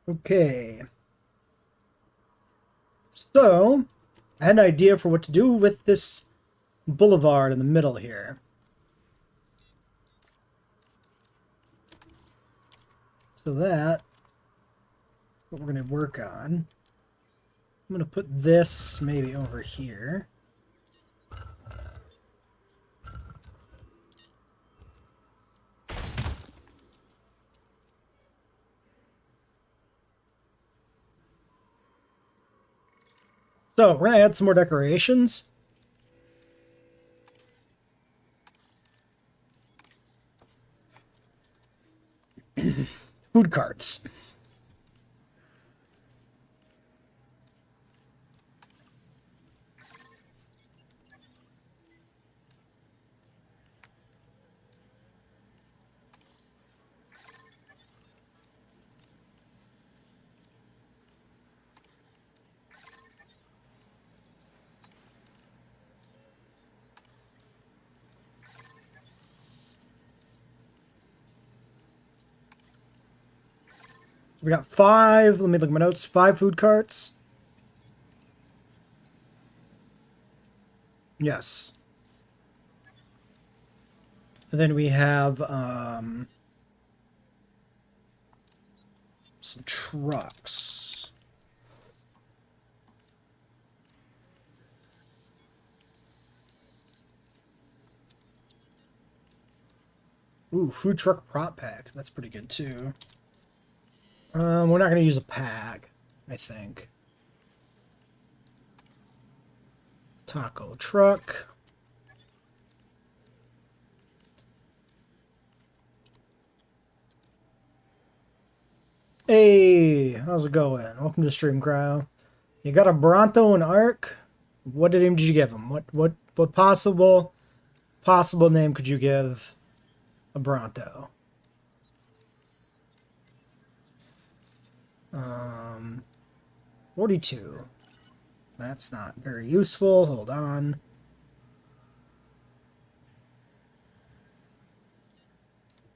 Okay. So, I had an idea for what to do with this boulevard in the middle here. So that's what we're going to work on. I'm going to put this maybe over here. So, we're going to add some more decorations. Food carts. We got 5, let me look at my notes, 5 food carts. Yes. And then we have some trucks. Ooh, food truck prop pack. That's pretty good too. We're not going to use a pack, I think. Taco truck. Hey, how's it going? Welcome to Stream Crow. You got a Bronto and Arc. What name did you give him? What possible name could you give a Bronto? 42. That's not very useful. Hold on.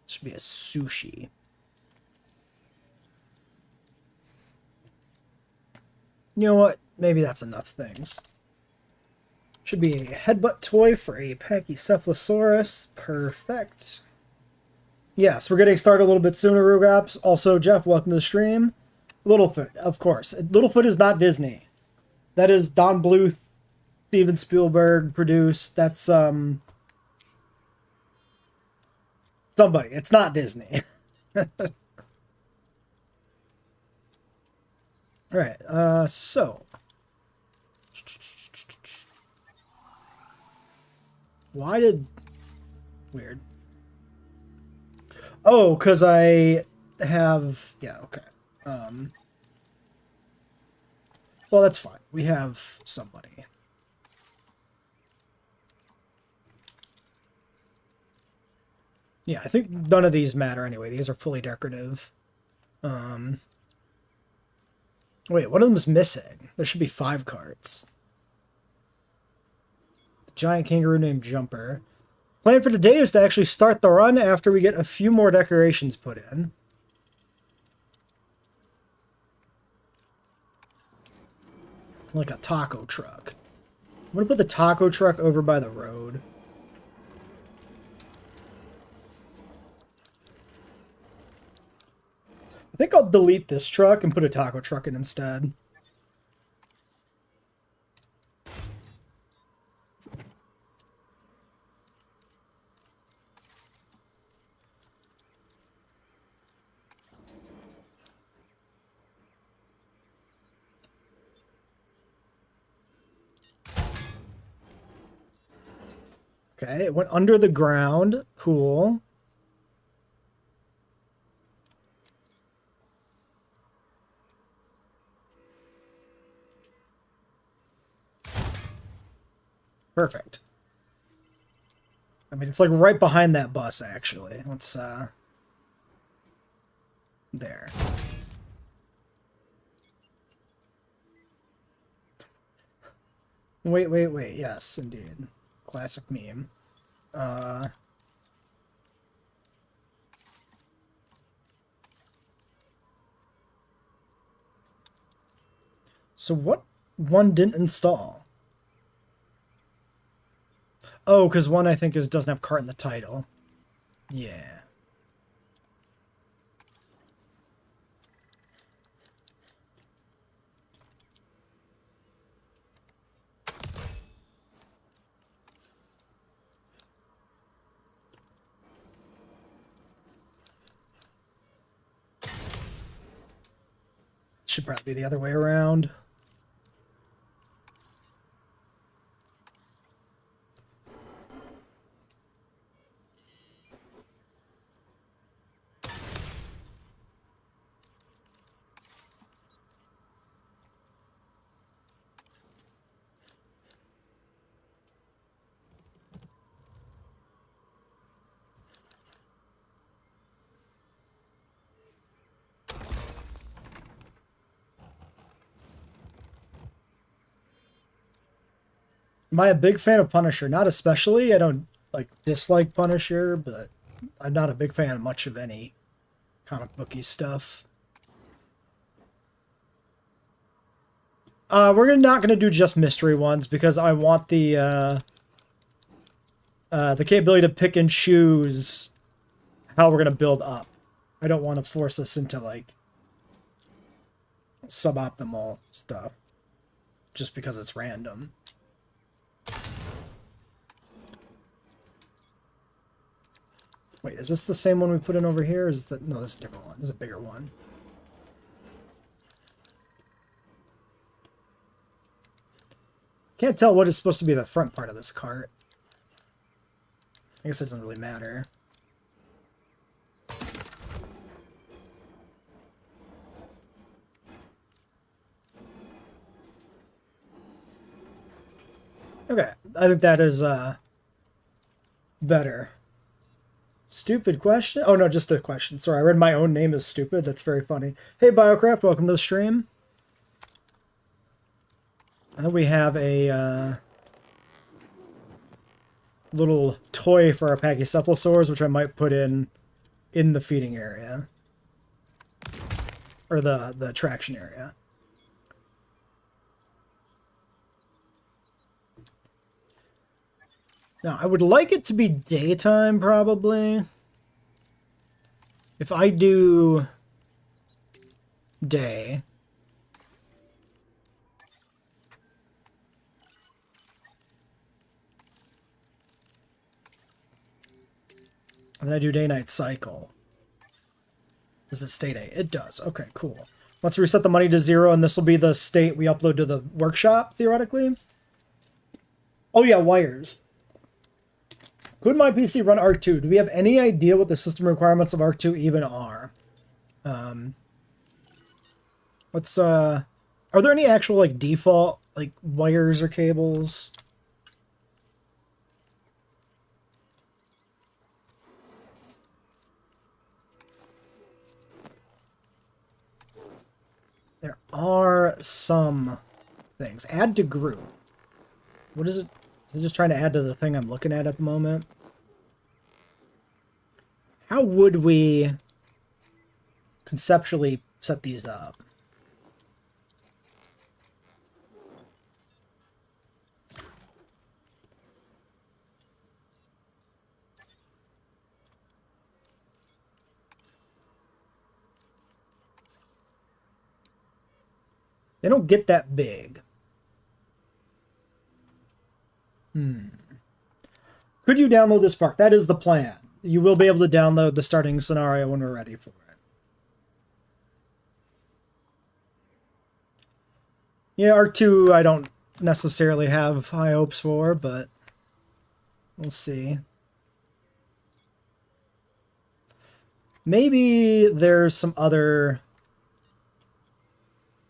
Should be a sushi. You know what? Maybe that's enough things. Should be a headbutt toy for a Pachycephalosaurus. Perfect. Yes, we're getting started a little bit sooner, Rugaps. Also, Jeff, welcome to the stream. Littlefoot, of course. Littlefoot is not Disney. That is Don Bluth, Steven Spielberg produced. That's somebody. It's not Disney. All right. So why did weird? Oh, because I have okay. Well, that's fine. We have some money. Yeah, I think none of these matter anyway. These are fully decorative. Wait, one of them is missing. There should be 5 carts. Giant kangaroo named Jumper. Plan for today is to actually start the run after we get a few more decorations put in. Like a taco truck. I'm gonna put the taco truck over by the road. I think I'll delete this truck and put a taco truck in instead. Okay, it went under the ground. Cool. Perfect. I mean, it's like right behind that bus, actually. Let's, there. Wait. Yes, indeed. Classic meme. So what one didn't install? Oh, because one I think doesn't have cart in the title. Yeah. Should probably be the other way around. Am I a big fan of Punisher? Not especially. I don't like dislike Punisher, but I'm not a big fan of much of any comic booky stuff. We're not gonna do just mystery ones because I want the capability to pick and choose how we're gonna build up. I don't want to force us into like suboptimal stuff just because it's random. Wait, is this the same one we put in over here? Is that no? This is a different one. This is a bigger one. Can't tell what is supposed to be the front part of this cart. I guess it doesn't really matter. Okay, I think that is better. Stupid question? Oh no, just a question. Sorry, I read my own name as stupid. That's very funny. Hey Biocraft, welcome to the stream. We have a little toy for our pachycephalosaurs, which I might put in the feeding area. Or the attraction area. Now, I would like it to be daytime, probably. If I do day, and then I do day-night cycle, does it stay day? It does. Okay, cool. Once we reset the money to 0, and this will be the state we upload to the workshop, theoretically. Oh yeah, wires. Could my PC run Arc 2? Do we have any idea what the system requirements of Arc 2 even are? Are there any actual, like, default, like, wires or cables? There are some things. Add to group. What is it? Is it just trying to add to the thing I'm looking at the moment? How would we conceptually set these up? They don't get that big. Could you download this part? That is the plan. You will be able to download the starting scenario when we're ready for it. Yeah, Arc 2 I don't necessarily have high hopes for, but we'll see. Maybe there's some other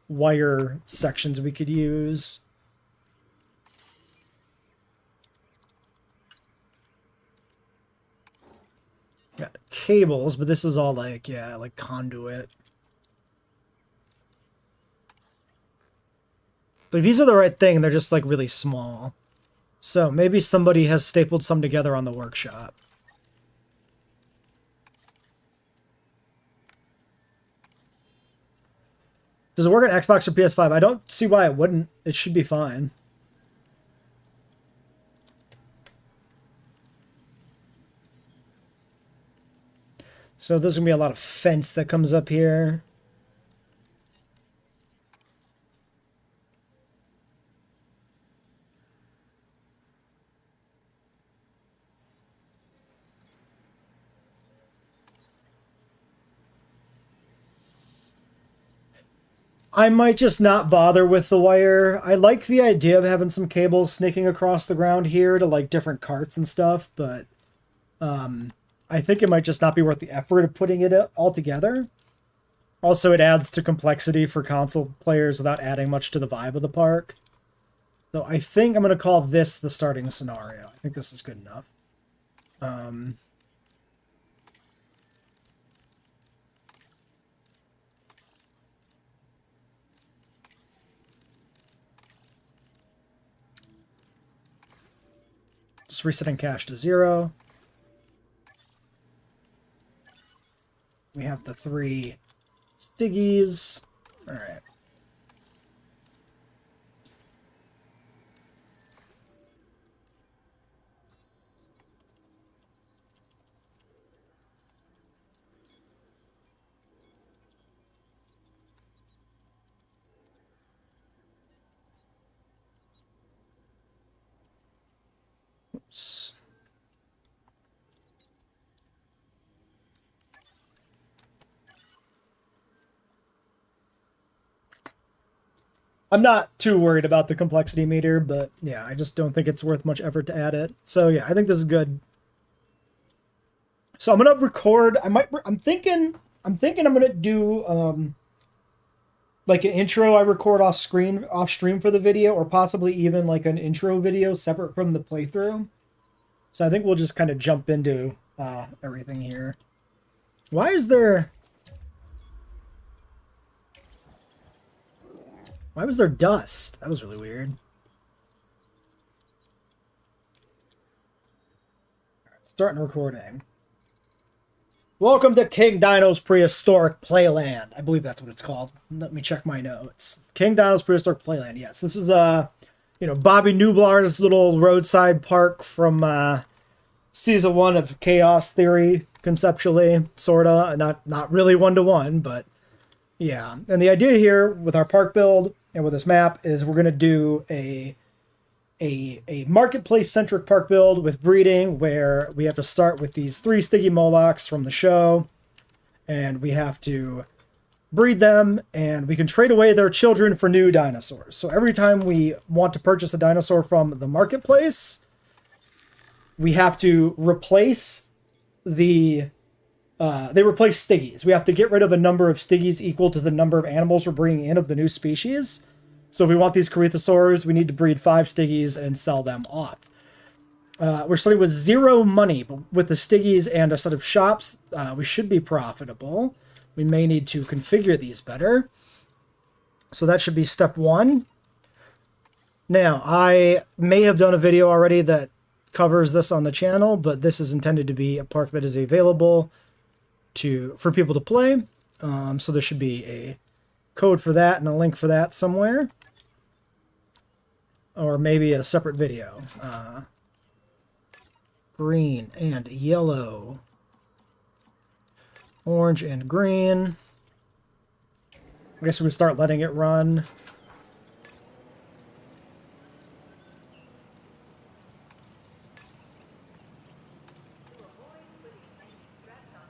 wire sections we could use. Got cables, but this is all like, yeah, like conduit. Like, these are the right thing, they're just like really small. So maybe somebody has stapled some together on the workshop. Does it work on Xbox or PS5? I don't see why it wouldn't. It should be fine. So there's going to be a lot of fence that comes up here. I might just not bother with the wire. I like the idea of having some cables snaking across the ground here to like different carts and stuff, but I think it might just not be worth the effort of putting it all together. Also, it adds to complexity for console players without adding much to the vibe of the park. So I think I'm going to call this the starting scenario. I think this is good enough. Just resetting cache to 0. We have the 3 Stiggies. All right. Oops. I'm not too worried about the complexity meter, but yeah, I just don't think it's worth much effort to add it. So yeah, I think this is good. So I'm gonna record. I'm thinking I'm gonna do like an intro I record off stream for the video, or possibly even like an intro video separate from the playthrough. So I think we'll just kind of jump into everything here. Why was there dust? That was really weird. Starting recording. Welcome to King Dino's Prehistoric Playland. I believe that's what it's called. Let me check my notes. King Dino's Prehistoric Playland. Yes, this is Bobby Newblar's little roadside park from season 1 of Chaos Theory, conceptually, sorta. Not really 1-to-1, but yeah. And the idea here with our park build and with this map is we're gonna do a marketplace-centric park build with breeding, where we have to start with these 3 Stiggy Molochs from the show, and we have to breed them, and we can trade away their children for new dinosaurs. So every time we want to purchase a dinosaur from the marketplace, we have to replace they replace Stiggies. We have to get rid of a number of Stiggies equal to the number of animals we're bringing in of the new species. So if we want these Corythosaurs, we need to breed 5 Stiggies and sell them off. We're starting with 0 money, but with the Stiggies and a set of shops, we should be profitable. We may need to configure these better. So that should be step 1. Now, I may have done a video already that covers this on the channel, but this is intended to be a park that is available for people to play. So there should be a code for that and a link for that somewhere. Or maybe a separate video. Green and yellow. Orange and green. I guess we would start letting it run.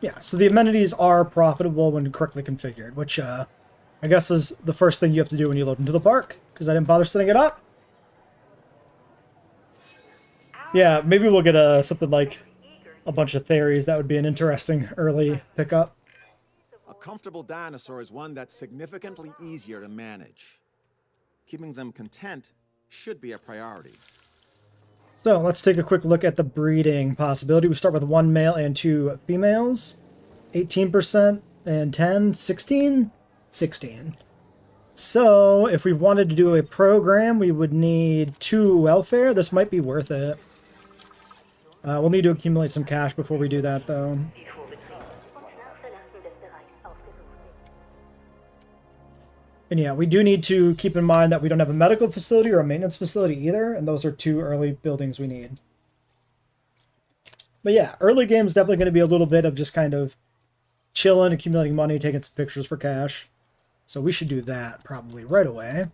Yeah, so the amenities are profitable when correctly configured, which I guess is the first thing you have to do when you load into the park, because I didn't bother setting it up. Yeah, maybe we'll get something like a bunch of theories. That would be an interesting early pickup. A comfortable dinosaur is one that's significantly easier to manage. Keeping them content should be a priority. So let's take a quick look at the breeding possibility. We start with 1 male and 2 females. 18% and 10, 16? 16. So if we wanted to do a program, we would need 2 welfare. This might be worth it. We'll need to accumulate some cash before we do that, though. And yeah, we do need to keep in mind that we don't have a medical facility or a maintenance facility either, and those are two early buildings we need. But yeah, early game is definitely going to be a little bit of just kind of chilling, accumulating money, taking some pictures for cash. So we should do that probably right away.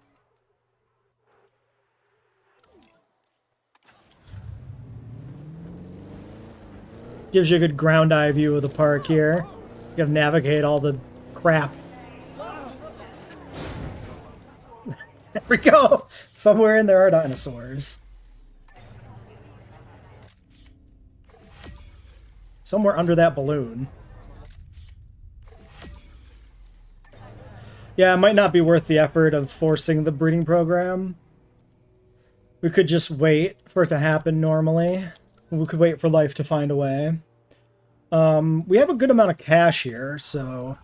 Gives you a good ground eye view of the park here. You gotta navigate all the crap. There we go! Somewhere in there are dinosaurs. Somewhere under that balloon. Yeah, it might not be worth the effort of forcing the breeding program. We could just wait for it to happen normally. We could wait for life to find a way. We have a good amount of cash here, so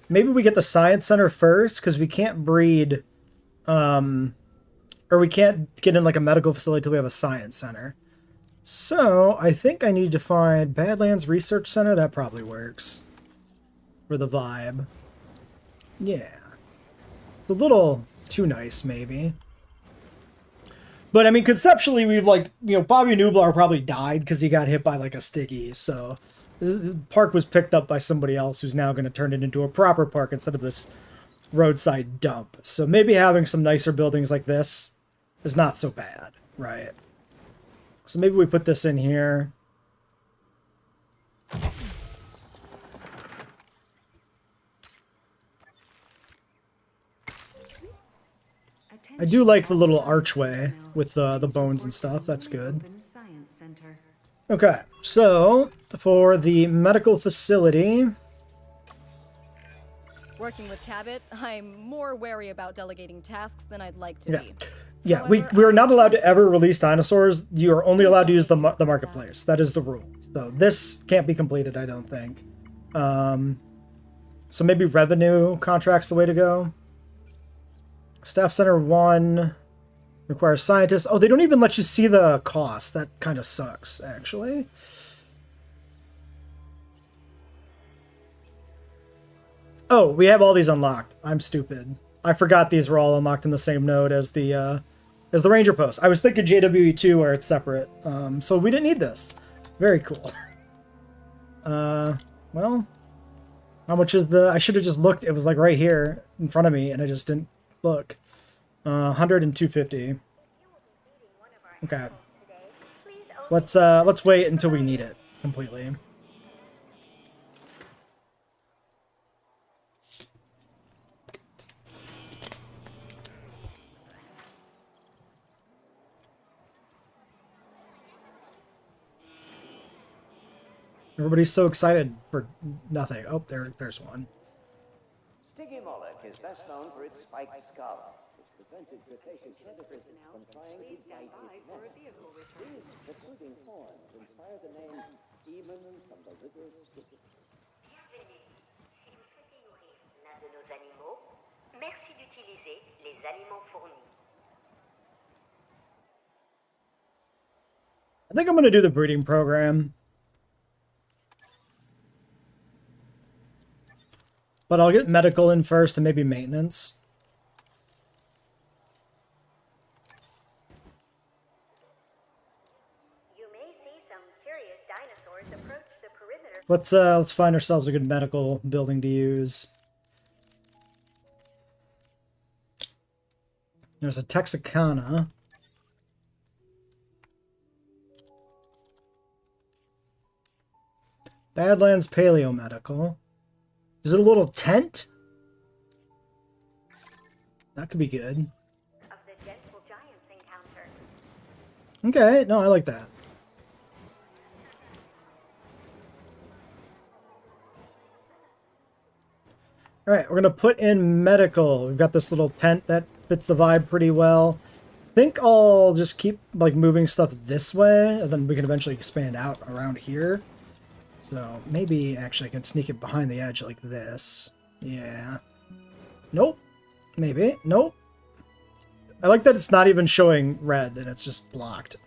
maybe we get the science center first, because we can't breed, or we can't get in like a medical facility until we have a science center. So I think I need to find Badlands Research Center. That probably works for the vibe. Yeah. It's a little too nice, maybe. But, I mean, conceptually, we've, like, you know, Bobby Nublar probably died because he got hit by, like, a sticky. So, the park was picked up by somebody else who's now going to turn it into a proper park instead of this roadside dump. So, maybe having some nicer buildings like this is not so bad, right? So, maybe we put this in here. I do like the little archway with the bones and stuff. That's good. Okay, so for the medical facility... Working with Cabot, I'm more wary about delegating tasks than I'd like to be. Yeah, we're not allowed to ever release dinosaurs. You are only allowed to use the marketplace. That is the rule. So this can't be completed, I don't think. So maybe revenue contract's the way to go. Staff Center 1 requires scientists. Oh, they don't even let you see the cost. That kind of sucks, actually. Oh, we have all these unlocked. I'm stupid. I forgot these were all unlocked in the same node as the ranger post. I was thinking JWE2 where it's separate. So we didn't need this. Very cool. Well, how much is the... I should have just looked. It was like right here in front of me, and I just didn't look. 100 and 250. Okay. Let's wait until we need it completely. Everybody's so excited for nothing. Oh, there's one. Stygimoloch is best known for its spiked skull, which prevented Cretaceous predators from trying to bite its neck. These protruding horns inspire the name Demon from the River Styx. Bienvenue. Si vous souhaitez nourrir l'un de nos animaux, merci d'utiliser les aliments fournis. I think I'm going to do the breeding program. But I'll get medical in first and maybe maintenance. You may see some curious dinosaurs approach the perimeter. Let's find ourselves a good medical building to use. There's a Texarkana. Badlands Paleo Medical. Is it a little tent? That could be good. Of the gentle giants encounter. Okay, no, I like that. Alright, we're gonna put in medical. We've got this little tent that fits the vibe pretty well. I think I'll just keep like moving stuff this way, and then we can eventually expand out around here. So maybe actually I can sneak it behind the edge like this. Yeah. Nope. Maybe. Nope. I like that it's not even showing red and it's just blocked.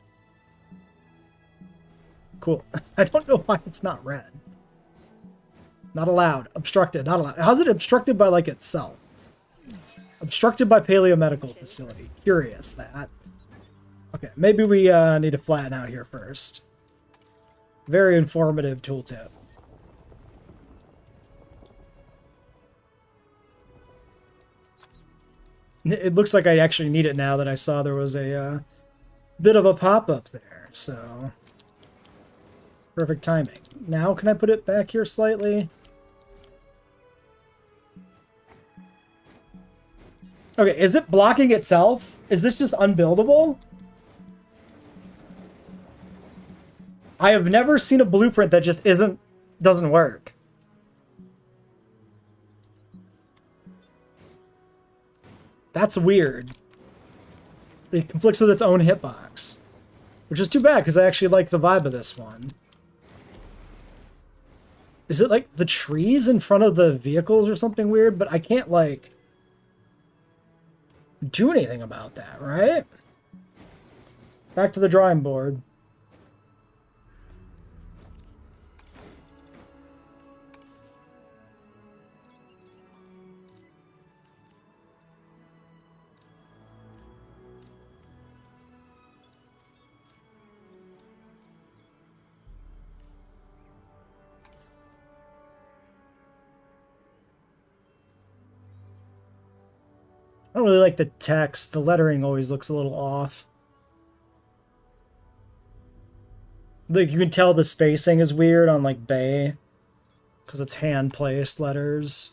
Cool. I don't know why it's not red. Not allowed. Obstructed. Not allowed. How's it obstructed by like itself? Obstructed by paleomedical facility. Curious that. Okay, maybe we need to flatten out here first. Very informative tooltip. It looks like I actually need it now that I saw there was a bit of a pop-up there, so... Perfect timing. Now, can I put it back here slightly? Okay, is it blocking itself? Is this just unbuildable? I have never seen a blueprint that just doesn't work. That's weird. It conflicts with its own hitbox. Which is too bad, because I actually like the vibe of this one. Is it like the trees in front of the vehicles or something weird? But I can't, like, do anything about that, right? Back to the drawing board. I don't really like the text. The lettering always looks a little off. Like, you can tell the spacing is weird on, like, Bay. Because it's hand-placed letters.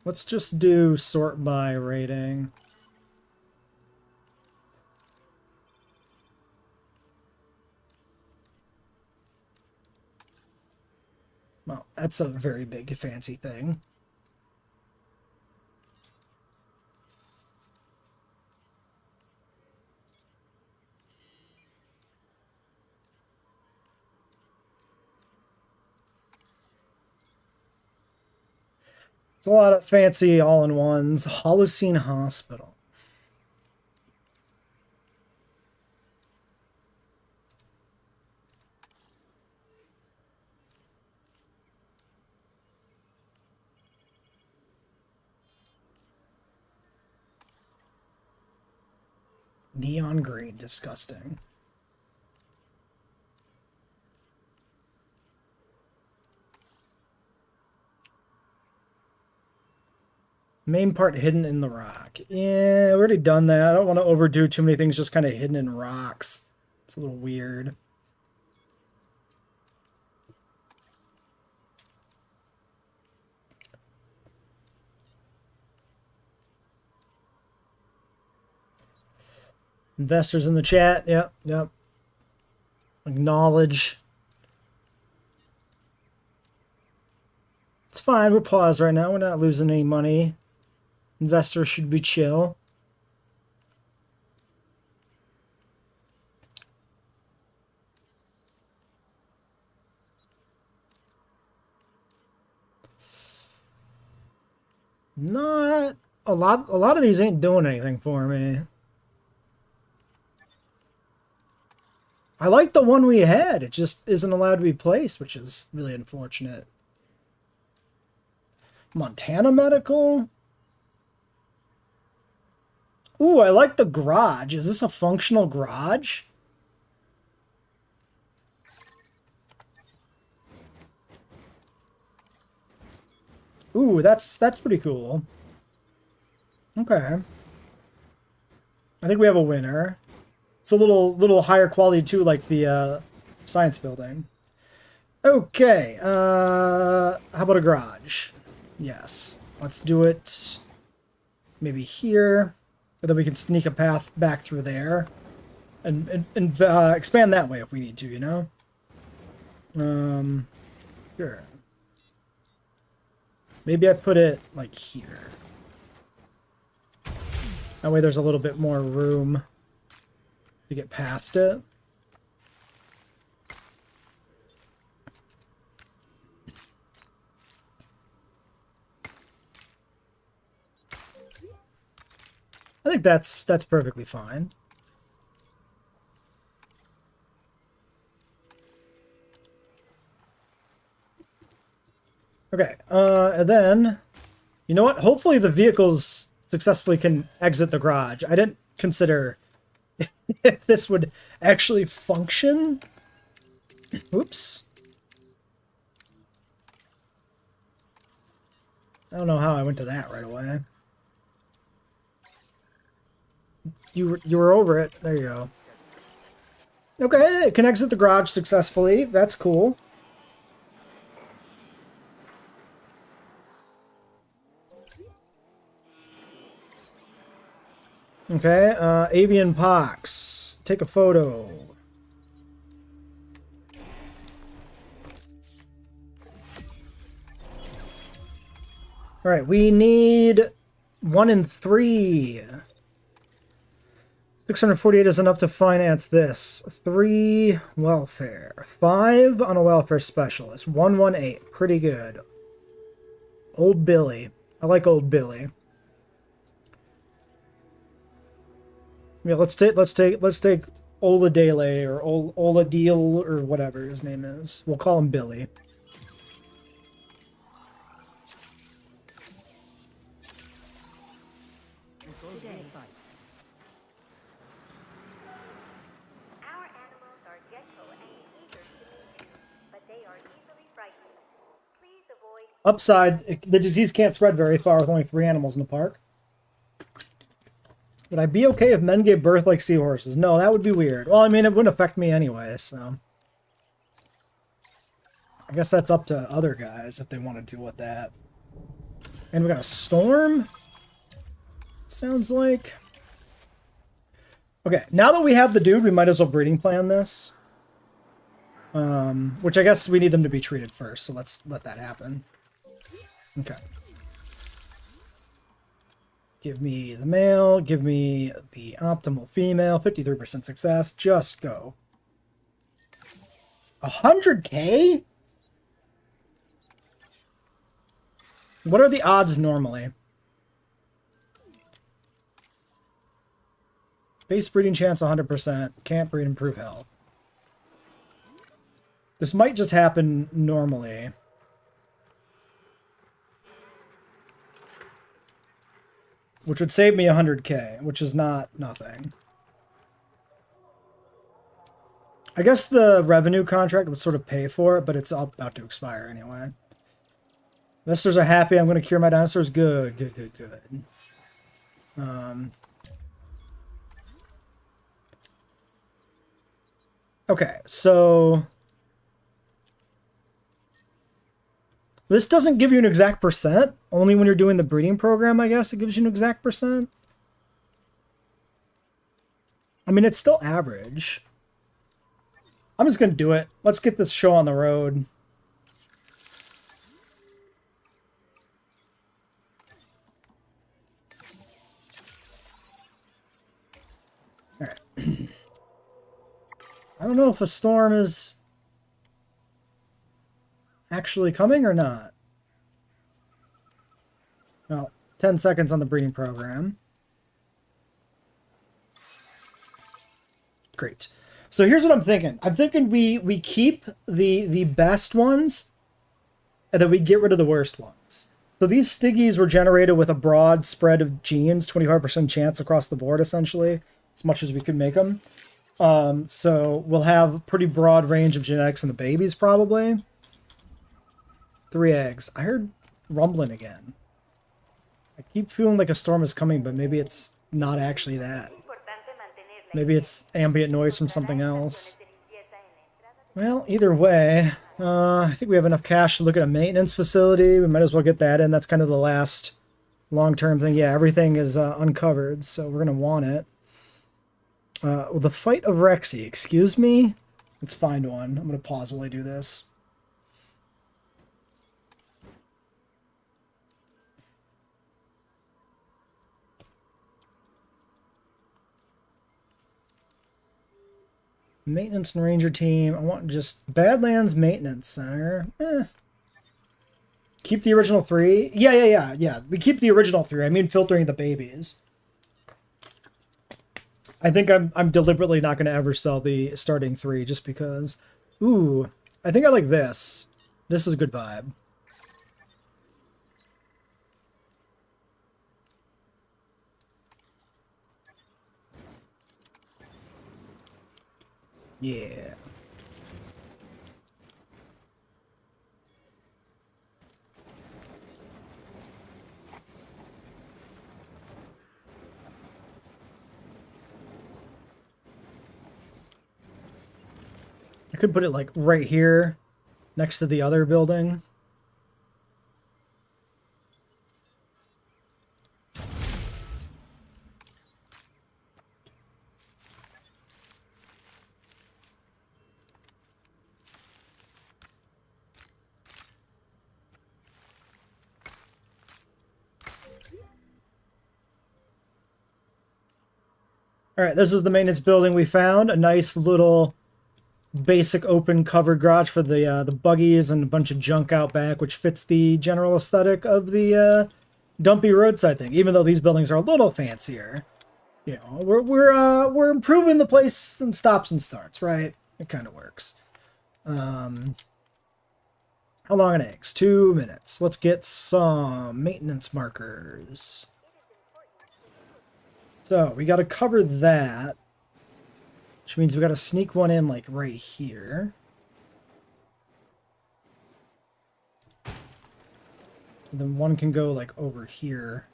Let's just do sort by rating. Well, that's a very big fancy thing. It's a lot of fancy all-in-ones. Holocene Hospital. Neon green, disgusting. Main part hidden in the rock. Yeah, we already done that. I don't want to overdo too many things just kind of hidden in rocks. It's a little weird. Investors in the chat. Yep, yep. Acknowledge. It's fine. We're paused right now. We're not losing any money. Investors should be chill. Not a lot. A lot of these ain't doing anything for me. I like the one we had. It just isn't allowed to be placed, which is really unfortunate. Montana Medical? Ooh, I like the garage. Is this a functional garage? Ooh, that's pretty cool. Okay. I think we have a winner. It's a little higher quality too, like the science building. Okay, how about a garage? Yes, let's do it maybe here, and then we can sneak a path back through there, and expand that way if we need to, you know? Sure. Maybe I put it like here. That way there's a little bit more room to get past it. I think that's perfectly fine. Okay, and then You know what? Hopefully the vehicles successfully can exit the garage. I didn't consider if this would actually function. Oops. I don't know how I went to that right away. You were over it. There you go. Okay, it can exit the garage successfully. That's cool. Okay, avian pox. Take a photo. All right, we need 1 in 3. 648 is enough to finance this. 3 welfare. 5 on a welfare specialist. 118. Pretty good. Old Billy. I like Old Billy. Yeah, let's take Oladele or Oladil or whatever his name is. We'll call him Billy. Our animals are gentle and eager to meet you, but they are easily frightened. Please avoid Upside, the disease can't spread very far with only 3 animals in the park. Would I be okay if men gave birth like seahorses? No, that would be weird. Well, I mean, it wouldn't affect me anyway, so... I guess that's up to other guys if they want to deal with that. And we got a storm? Sounds like... Okay, now that we have the dude, we might as well breeding plan this. Which I guess we need them to be treated first, so let's let that happen. Okay. Give me the male, give me the optimal female, 53% success, just go. 100K? What are the odds normally? Base breeding chance 100%, can't breed improve health. This might just happen normally. Which would save me 100K, which is not nothing. I guess the revenue contract would sort of pay for it, but it's about to expire anyway. Investors are happy. I'm going to cure my dinosaurs. Good, good, good, good. Okay, so... This doesn't give you an exact percent. Only when you're doing the breeding program, I guess, it gives you an exact percent. I mean, it's still average. I'm just going to do it. Let's get this show on the road. All right. I don't know if a storm is actually coming or not. Well, 10 seconds on the breeding program. Great. So here's what I'm thinking. I'm thinking we keep the best ones and then we get rid of the worst ones. So these Stiggies were generated with a broad spread of genes, 25% chance across the board, essentially, as much as we could make them. So we'll have a pretty broad range of genetics in the babies, probably. 3 eggs. I heard rumbling again. I keep feeling like a storm is coming, but maybe it's not actually that. Maybe it's ambient noise from something else. Well, either way, I think we have enough cash to look at a maintenance facility. We might as well get that in. That's kind of the last long-term thing. Yeah, everything is uncovered, so we're going to want it. The Fight of Rexy. Excuse me? Let's find one. I'm going to pause while I do this. Maintenance and Ranger team. I want just Badlands Maintenance Center. Keep the original 3. Yeah. We keep the original 3. I mean filtering the babies. I think I'm deliberately not going to ever sell the starting 3 just because. Ooh, I think I like this. This is a good vibe. Yeah. I could put it like right here next to the other building. All right, this is the maintenance building we found. A nice little basic open covered garage for the buggies and a bunch of junk out back, which fits the general aesthetic of the dumpy roadside thing. Even though these buildings are a little fancier, you know, we're improving the place in stops and starts, right? It kind of works. How long it takes? 2 minutes. Let's get some maintenance markers. So we got to cover that, which means we got to sneak one in like right here. And then one can go like over here.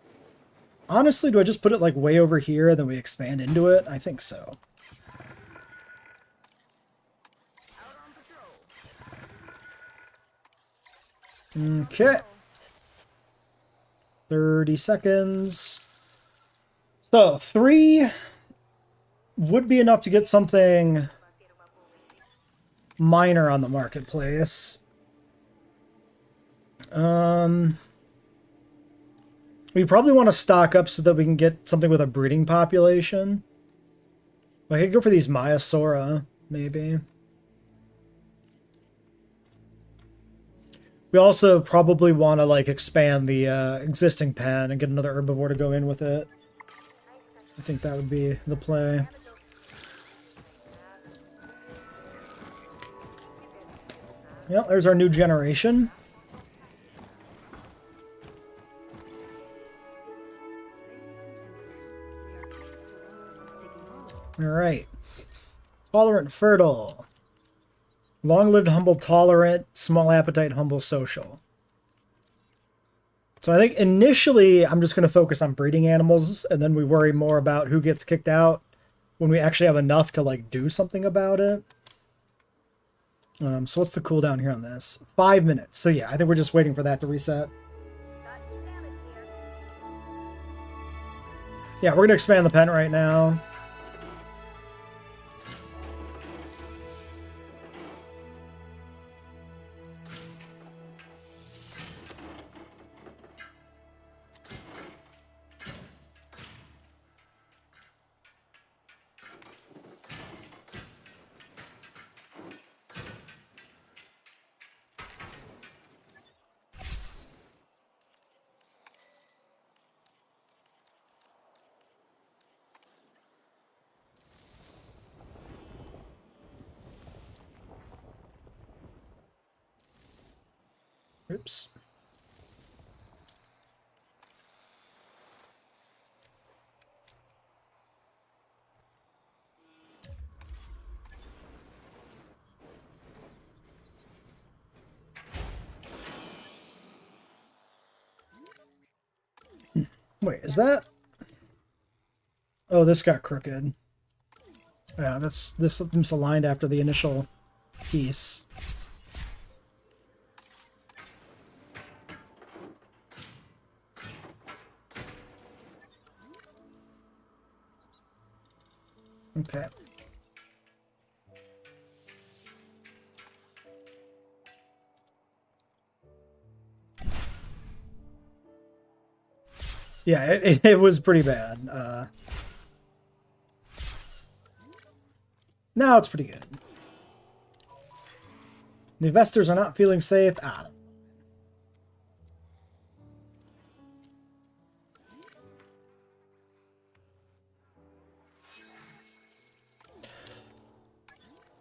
Honestly, do I just put it like way over here and then we expand into it? I think so. Okay. 30 seconds. So 3 would be enough to get something minor on the marketplace. We probably want to stock up so that we can get something with a breeding population. I could go for these Maiasaura, maybe. We also probably want to like expand the existing pen and get another herbivore to go in with it. I think that would be the play. Yep, there's our new generation. Alright. Tolerant, fertile. Long-lived, humble, tolerant, small appetite, humble, social. So I think initially I'm just going to focus on breeding animals, and then we worry more about who gets kicked out when we actually have enough to like do something about it. So what's the cooldown here on this? 5 minutes. So yeah, I think we're just waiting for that to reset. Yeah, we're going to expand the pen right now. Oops. Wait, is that... Oh, this got crooked. Yeah, this misaligned after the initial piece. Okay. Yeah, it was pretty bad. Now it's pretty good. The investors are not feeling safe. Ah.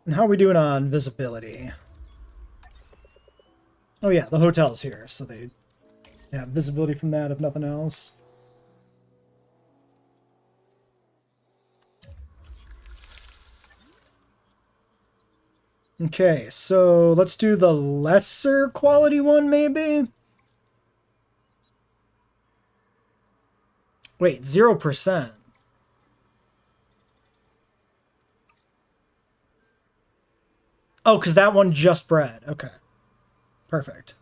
And how are we doing on visibility? Oh yeah, the hotel's here, so they have visibility from that if nothing else. Okay, so let's do the lesser quality one, maybe? Wait, 0%. Oh, because that one just bred. Okay. Perfect.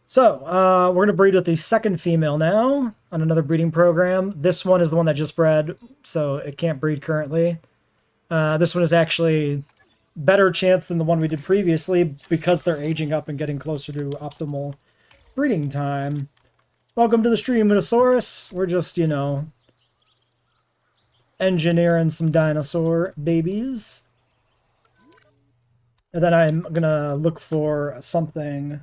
So, we're going to breed with the second female now on another breeding program. This one is the one that just bred, so it can't breed currently. This one is actually better chance than the one we did previously because they're aging up and getting closer to optimal breeding time. Welcome to the stream, Minosaurus. We're just, you know, engineering some dinosaur babies. And then I'm gonna look for something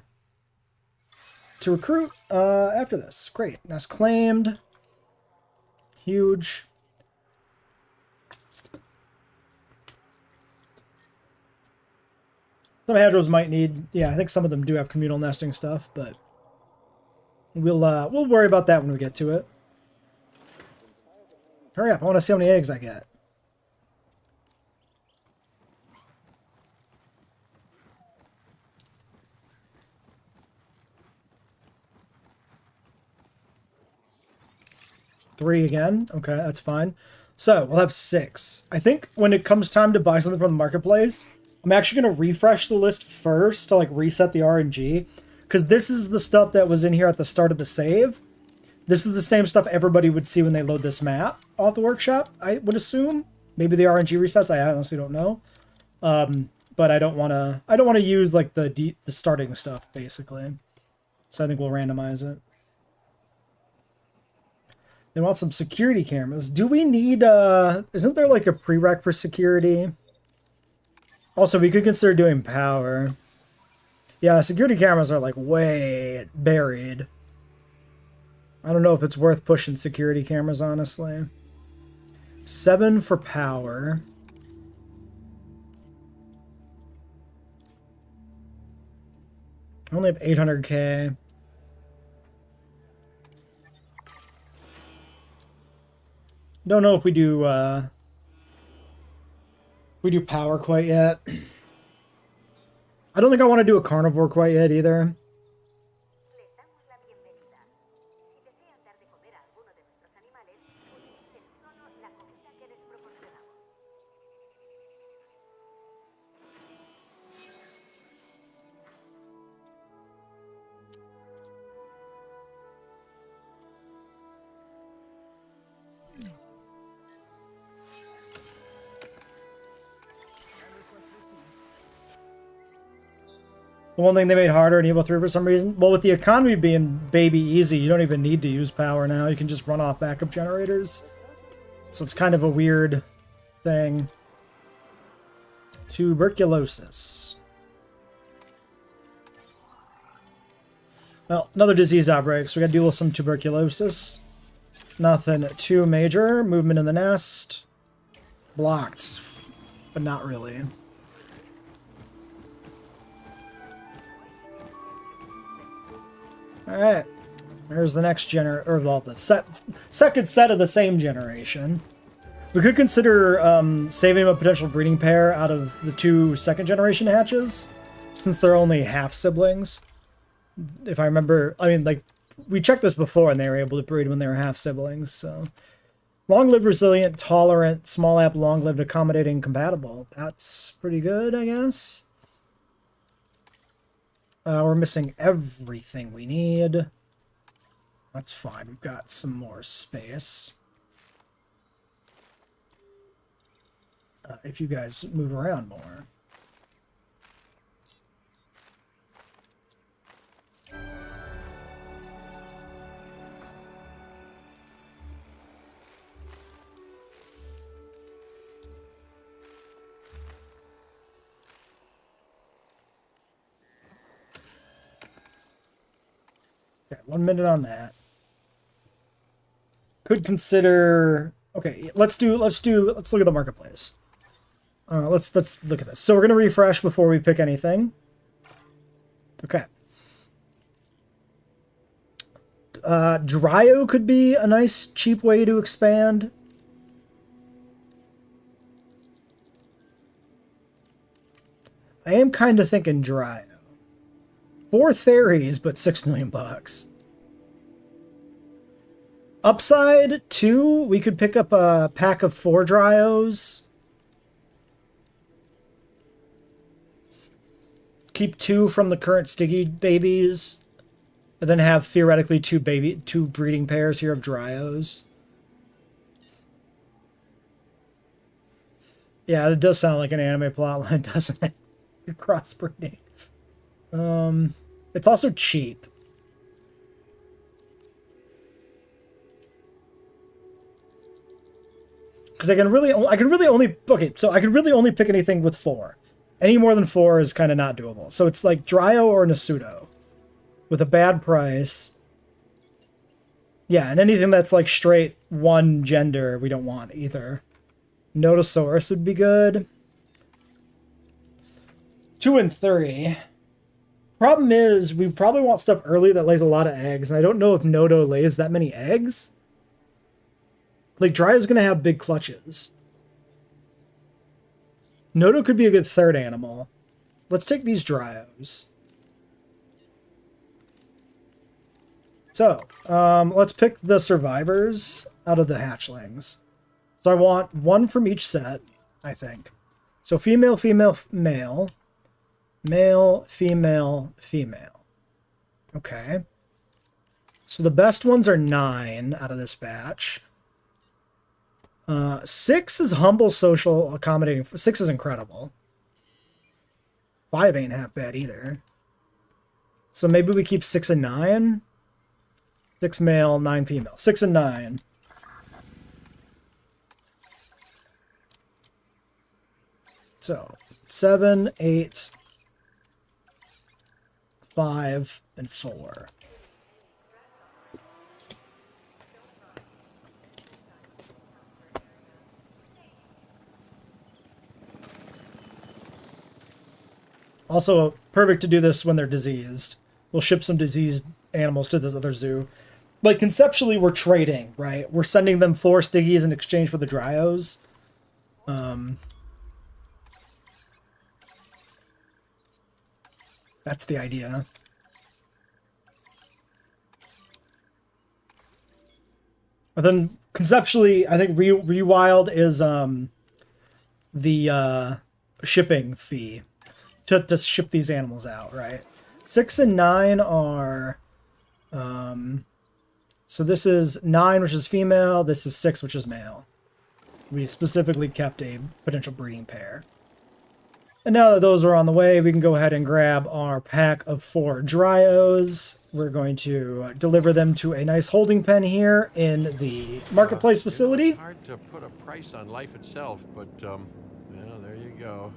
to recruit after this. Great. That's claimed. Huge. Some hadros might need, yeah, I think some of them do have communal nesting stuff, but we'll worry about that when we get to it. Hurry up, I want to see how many eggs I get. Three again. Okay, that's fine. So we'll have 6. I think when it comes time to buy something from the marketplace, I'm actually going to refresh the list first to like reset the RNG, because this is the stuff that was in here at the start of the save. This is the same stuff everybody would see when they load this map off the workshop, I would assume. Maybe the RNG resets, I honestly don't know. But I don't want to use like the starting stuff basically. So I think we'll randomize it. They want some security cameras. Do we need, isn't there like a prereq for security? Also, we could consider doing power. Yeah, security cameras are like way buried. I don't know if it's worth pushing security cameras, honestly. 7 for power. I only have 800k. Don't know if we do power quite yet. I don't think I want to do a carnivore quite yet either. Les damos la bienvenida. Si desean dar de comer a alguno de nuestros animales, utilicen solo la comida que les proporcionamos. The one thing they made harder in Evo 3 for some reason? Well, with the economy being baby easy, you don't even need to use power now. You can just run off backup generators. So it's kind of a weird thing. Tuberculosis. Well, another disease outbreak, so we gotta deal with some tuberculosis. Nothing too major. Movement in the nest. Blocked, but not really. Alright. Here's the next or well, the second set of the same generation. We could consider saving a potential breeding pair out of the 2 second generation hatches, since they're only half siblings. If I remember, I mean, like, we checked this before and they were able to breed when they were half siblings, so. Long-lived, resilient, tolerant, small app, long-lived, accommodating, compatible. That's pretty good, I guess. We're missing everything we need. That's fine. We've got some more space. If you guys move around more. Okay, 1 minute on that. Could consider. Okay, let's look at the marketplace. Let's look at this. So we're gonna refresh before we pick anything. Okay. Dryo could be a nice cheap way to expand. I am kind of thinking Dryo. 4 Theries, but $6 million bucks. Upside 2, we could pick up a pack of 4 Dryos. Keep 2 from the current Stiggy babies. And then have theoretically 2 breeding pairs here of Dryos. Yeah, it does sound like an anime plotline, doesn't it? Crossbreeding. It's also cheap. Because I can really only pick anything with 4. Any more than 4 is kind of not doable. So it's like Dryo or Nasudo with a bad price. Yeah, and anything that's like straight one gender, we don't want either. Notosaurus would be good. 2 and 3. Problem is, we probably want stuff early that lays a lot of eggs, and I don't know if Noto lays that many eggs. Like, Dryo's gonna have big clutches. Noto could be a good 3rd animal. Let's take these Dryos. So, let's pick the survivors out of the hatchlings. So I want 1 from each set, I think. So female, female, male. Male, female, female. Okay. So the best ones are 9 out of this batch. 6 is humble, social, accommodating. 6 is incredible. 5 ain't half bad either. So maybe we keep 6 and 9. 6 male, 9 female. 6 and 9. So 7, 8, 5, and 4. Also, perfect to do this when they're diseased. We'll ship some diseased animals to this other zoo. Like, conceptually, we're trading, right? We're sending them 4 Stiggies in exchange for the Dryos. That's the idea. And then, conceptually, I think Rewild is the shipping fee to ship these animals out, right? 6 and 9 are... so this is 9, which is female. This is 6, which is male. We specifically kept a potential breeding pair. And now that those are on the way, we can go ahead and grab our pack of 4 Dryos. We're going to deliver them to a nice holding pen here in the marketplace facility. It's hard to put a price on life itself, but well, there you go.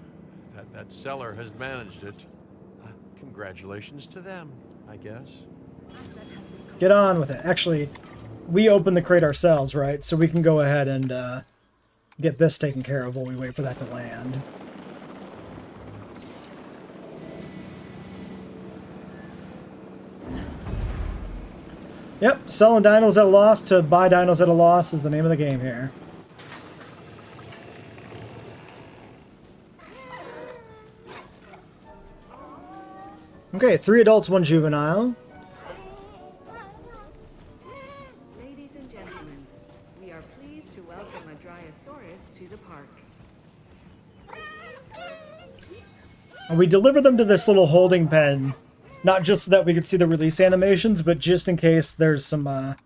That seller has managed it. Congratulations to them, I guess. Get on with it. Actually, we opened the crate ourselves, right? So we can go ahead and get this taken care of while we wait for that to land. Yep, selling dinos at a loss to buy dinos at a loss is the name of the game here. Okay, 3 adults, 1 juvenile. Ladies and gentlemen, we are pleased to welcome a Dryosaurus to the park. And we deliver them to this little holding pen, not just so that we could see the release animations, but just in case there's some,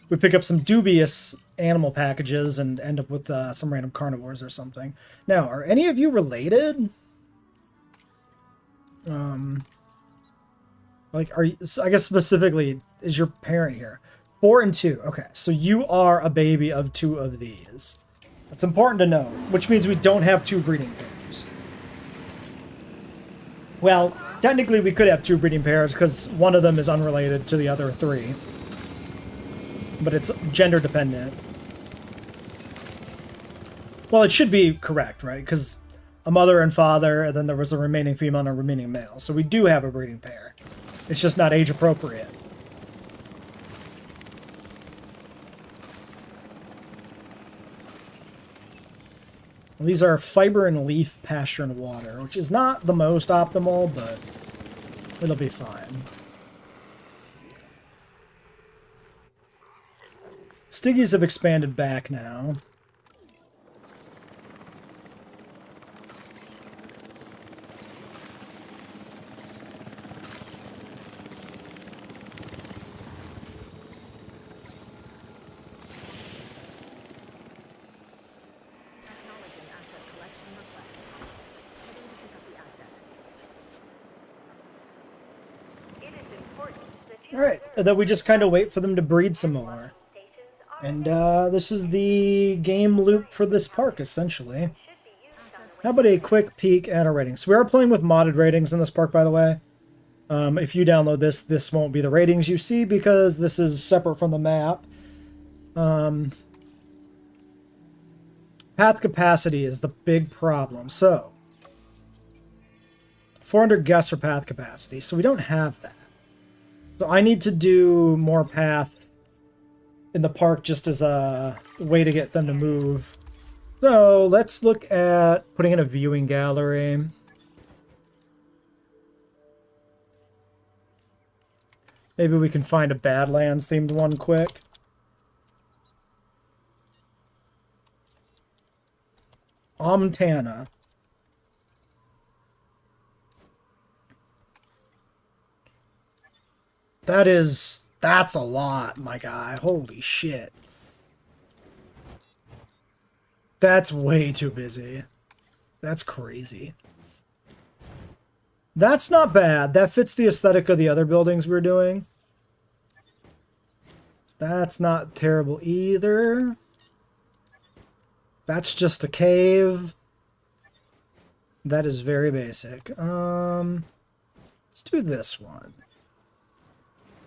we pick up some dubious animal packages and end up with some random carnivores or something. Now, are any of you related? Like, are you, I guess specifically, is your parent here? 4 and 2. Okay, so you are a baby of 2 of these. That's important to know, which means we don't have 2 breeding pairs. Well, technically we could have 2 breeding pairs because one of them is unrelated to the other 3. But it's gender dependent. Well, it should be correct, right? Because a mother and father, and then there was a remaining female and a remaining male. So we do have a breeding pair. It's just not age appropriate. These are fiber and leaf, pasture and water, which is not the most optimal, but it'll be fine. Stiggies have expanded back now. Acknowledging asset collection request. Heading to pick up the asset. It is important that you Alright, and then we just kind of wait for them to breed some more. stations are And this is the game loop for this park, essentially. should be used on the How about a quick peek at our ratings? So we are playing with modded ratings in this park, by the way. If you download this, this won't be the ratings you see because this is separate from the map. Path capacity is the big problem. So, 400 guests for path capacity. So we don't have that. So I need to do more path in the park just as a way to get them to move. So let's look at putting in a viewing gallery. Maybe we can find a Badlands themed one quick. Montana. That's a lot, my guy. Holy shit. That's way too busy. That's crazy. That's not bad. That fits the aesthetic of the other buildings we're doing. That's not terrible either. That's just a cave. That is very basic. Let's do this one.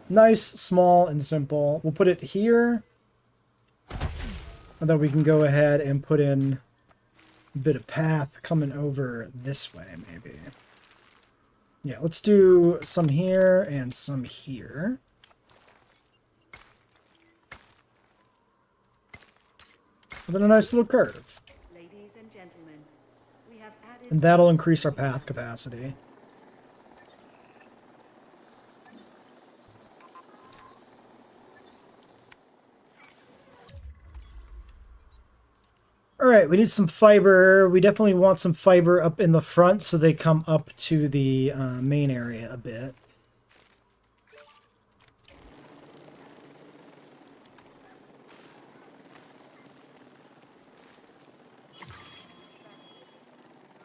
Nice, small, and simple. We'll put it here. And then we can go ahead and put in a bit of path coming over this way, maybe. Yeah, let's do some here and some here. And then a nice little curve. Ladies and gentlemen, we have added And that'll increase our path capacity. Alright, we need some fiber. We definitely want some fiber up in the front so they come up to the main area a bit.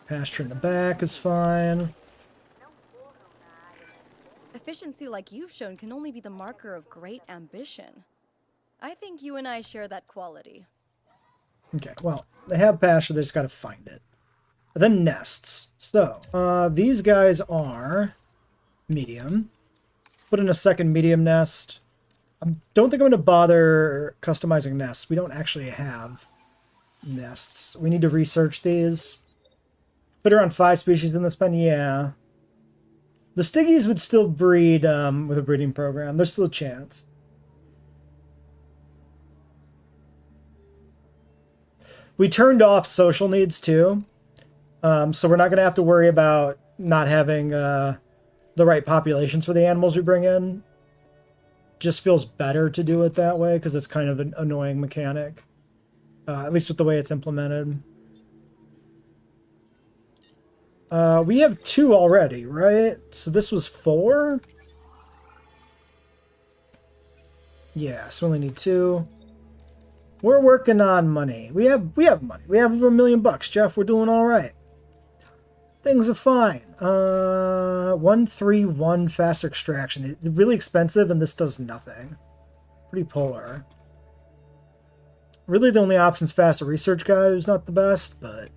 Pasture in the back is fine. Efficiency like you've shown can only be the marker of great ambition. I think you and I share that quality. Okay, well, they have pasture, they just gotta find it. And then nests. So, these guys are medium. Put in a second medium nest. I don't think I'm gonna bother customizing nests. We don't actually have nests. We need to research these. Put around 5 species in this pen, yeah. The Stiggies would still breed with a breeding program. There's still a chance. We turned off social needs too, so we're not going to have to worry about not having the right populations for the animals we bring in. Just feels better to do it that way because it's kind of an annoying mechanic, at least with the way it's implemented. We have 2 already, right? So this was 4? Yeah, so we only need 2. We're working on money. We have money. We have over $1 million, Jeff. We're doing all right. Things are fine. 131 fast extraction. It's really expensive, and this does nothing. Pretty polar. Really, the only option's faster research guy, who's not the best, but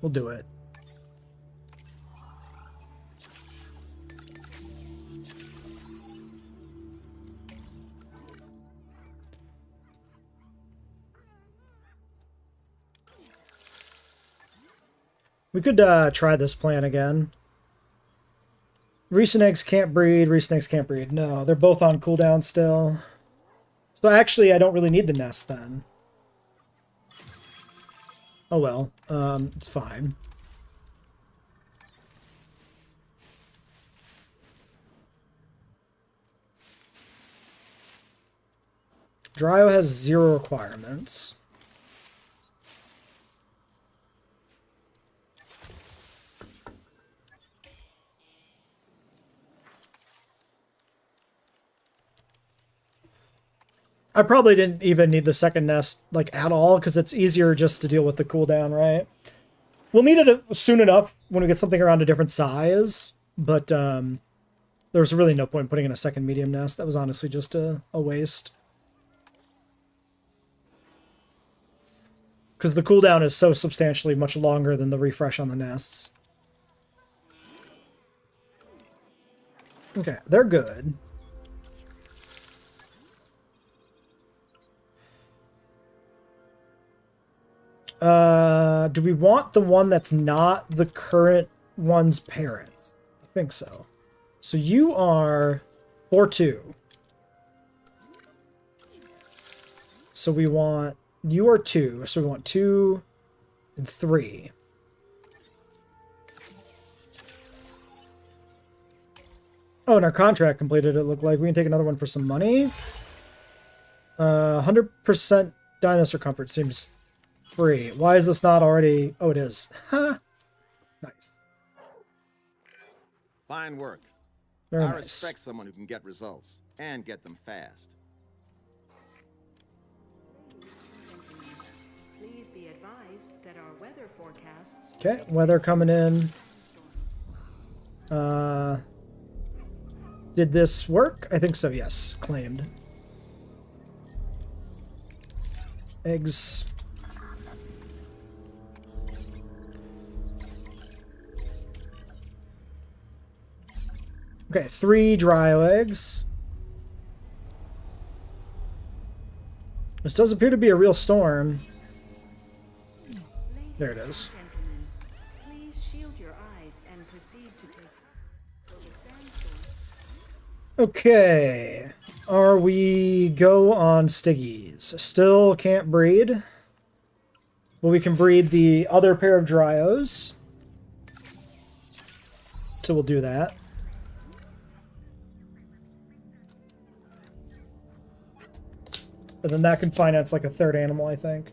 we'll do it. We could try this plan again. Recent eggs can't breed. Recent eggs can't breed. No, they're both on cooldown still. So actually, I don't really need the nest then. Oh well, it's fine. Dryo has 0 requirements. I probably didn't even need the second nest, like, at all, because it's easier just to deal with the cooldown, right? We'll need it soon enough when we get something around a different size, but there's really no point in putting in a second medium nest. That was honestly just a waste. Because the cooldown is so substantially much longer than the refresh on the nests. Okay, they're good. Do we want the one that's not the current one's parents? I think so. So you are 4-2. So we want... You are 2, so we want 2 and 3. Oh, and our contract completed, it looked like. We can take another one for some money. 100% dinosaur comfort seems free. Why is this not already... Oh, it is. Ha! Nice. Fine work. Very I nice. respect someone who can get results, and get them fast. Please be advised that our weather forecasts. Okay, weather coming in. Did this work? I think so, yes. Claimed. Eggs. Okay, 3 Dryo eggs. This does appear to be a real storm. There it is. Gentlemen, please shield your eyes and proceed to take the sandstorm. Okay. Are we go on Stiggies? Still can't breed. Well, we can breed the other pair of Dryos. So we'll do that. And then that can finance like a third animal, I think.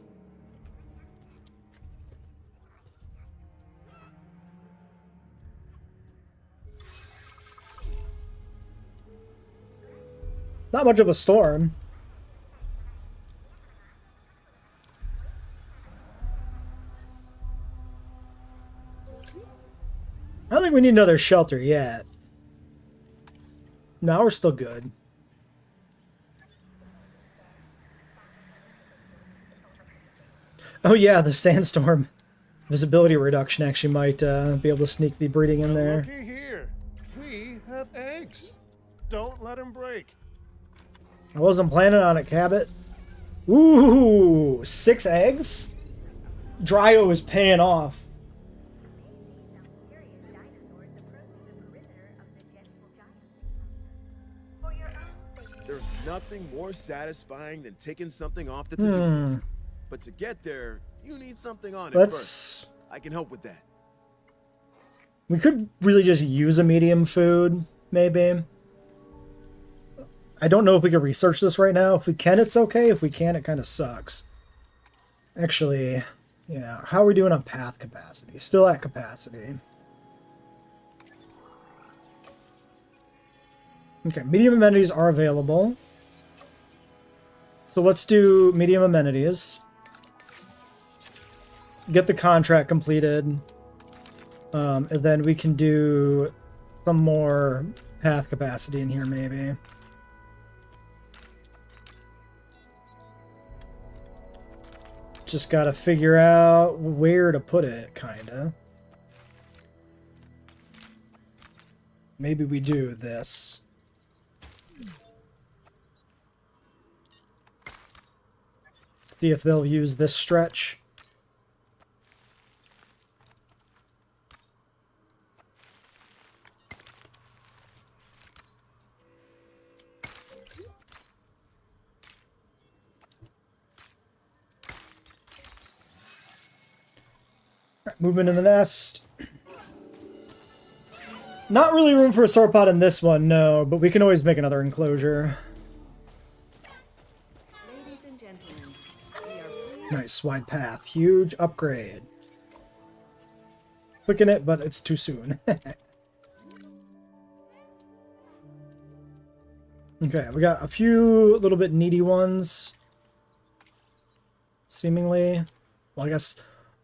Not much of a storm. I don't think we need another shelter yet. No, we're still good. Oh yeah, the sandstorm visibility reduction actually might be able to sneak the breeding in there. Looky here. We have eggs. Don't let them break. I wasn't planning on it, Cabot. Ooh, 6 eggs? Dryo is paying off. There's nothing more satisfying than taking something off the to-do list. But to get there, you need something on it first. I can help with that. We could really just use a medium food, maybe. I don't know if we can research this right now. If we can, it's okay. If we can't, it kind of sucks. Actually, yeah. How are we doing on path capacity? Still at capacity. Okay, medium amenities are available. So let's do medium amenities. Get the contract completed. And then we can do some more path capacity in here, maybe. Just gotta figure out where to put it, kinda. Maybe we do this. See if they'll use this stretch. Alright, movement in the nest. Not really room for a sauropod in this one, no, but we can always make another enclosure. Ladies and gentlemen, we are pleased. Nice, wide path. Huge upgrade. Clicking it, but it's too soon. Okay, we got a few little bit needy ones. Seemingly. Well, I guess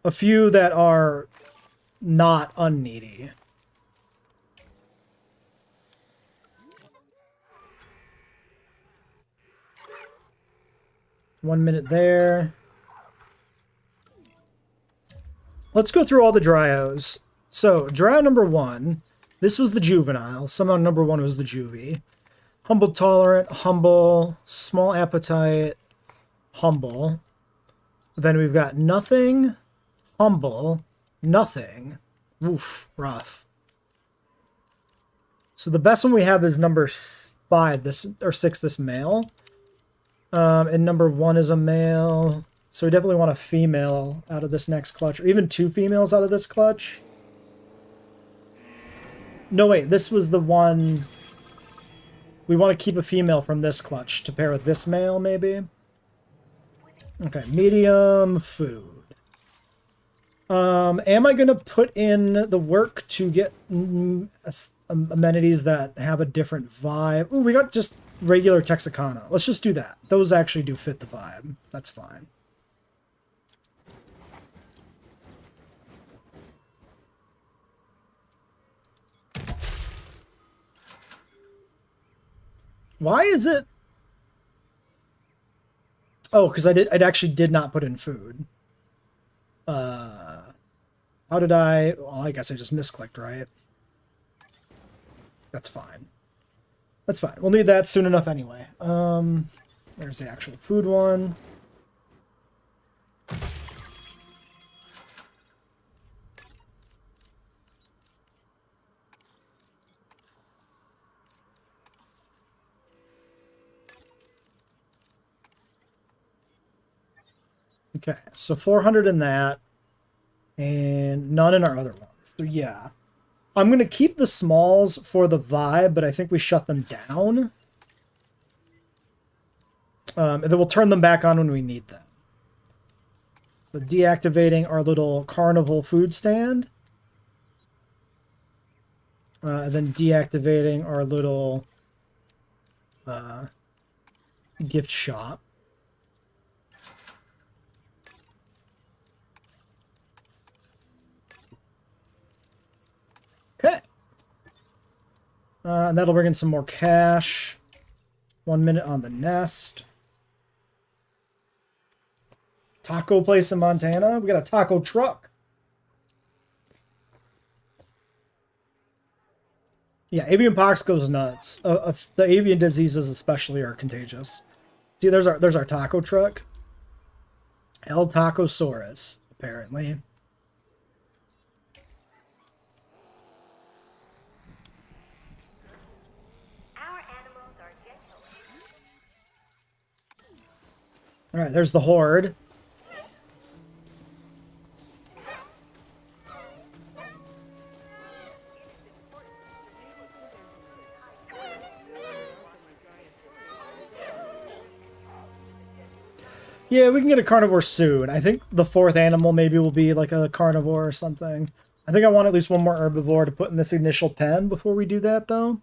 a few that are not unneedy. One minute there. Let's go through all the Dryos. So, Dryo number 1. This was the juvenile. Somehow number 1 was the juvie. Humble tolerant, humble, small appetite, humble. Then we've got nothing, humble, nothing. Oof, rough. So the best one we have is number 5, this or 6, this male. And number 1 is a male. So we definitely want a female out of this next clutch, or even 2 females out of this clutch. No, wait, this was the one. We want to keep a female from this clutch to pair with this male, maybe. Okay, medium food. Am I going to put in the work to get amenities that have a different vibe? Ooh, we got just regular Texicana. Let's just do that. Those actually do fit the vibe. That's fine. Why is it? Oh, because I actually did not put in food. How did I? Well, I guess I just misclicked, right? That's fine. That's fine. We'll need that soon enough anyway. There's the actual food one. Okay, so 400 in that, and none in our other ones. So yeah, I'm going to keep the smalls for the vibe, but I think we shut them down. And then we'll turn them back on when we need them. So deactivating our little carnival food stand. And then deactivating our little gift shop. Okay. And that'll bring in some more cash. 1 minute on the nest. Taco place in Montana. We got a taco truck. Yeah, avian pox goes nuts. The avian diseases especially are contagious. See, there's our taco truck. El Tacosaurus, apparently. All right, there's the horde. Yeah, we can get a carnivore soon. I think the 4th animal maybe will be like a carnivore or something. I think I want at least one more herbivore to put in this initial pen before we do that, though.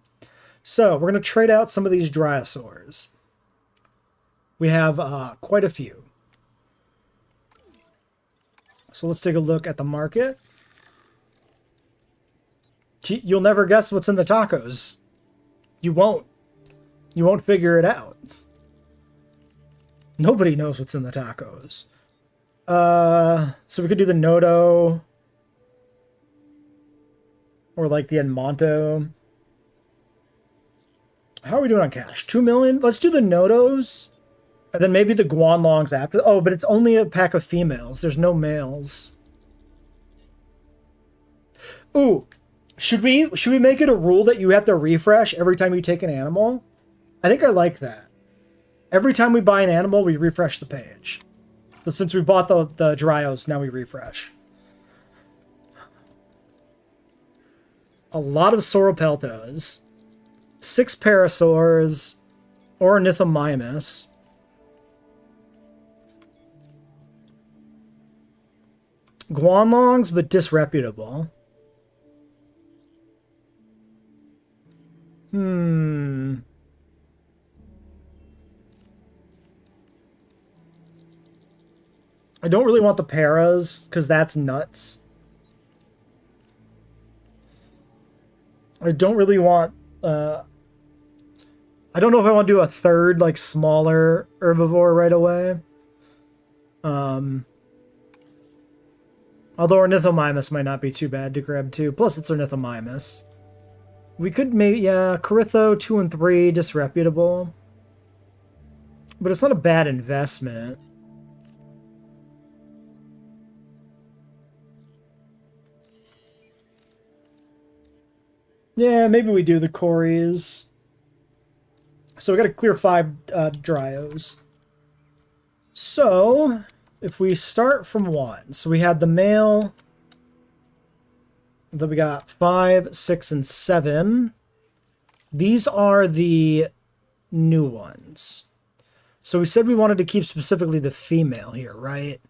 So, we're going to trade out some of these dryosaurs. We have quite a few. So let's take a look at the market. You'll never guess what's in the tacos. You won't. You won't figure it out. Nobody knows what's in the tacos. So we could do the Noto. Or like the Edmonto. How are we doing on cash? 2 million? Let's do the Notos. And then maybe the Guanlongs after. Oh, but it's only a pack of females. There's no males. Ooh, should we make it a rule that you have to refresh every time you take an animal? I think I like that. Every time we buy an animal, we refresh the page. But since we bought the Dryos, now we refresh. a lot of Sauropeltos, 6 Parasaurs, Ornithomimus. Guanlongs, but disreputable. I don't really want the paras, because that's nuts. I don't really want... I don't know if I want to do a third, like, smaller herbivore right away. Although Ornithomimus might not be too bad to grab too. Plus, it's Ornithomimus. We could maybe... Yeah, Corytho, 2 and 3, disreputable. But it's not a bad investment. Yeah, maybe we do the Cories. So we got to clear 5 Dryos. So, if we start from 1. So we had the male. Then we got 5, 6, and 7. These are the new ones. So we said we wanted to keep specifically the female here, right?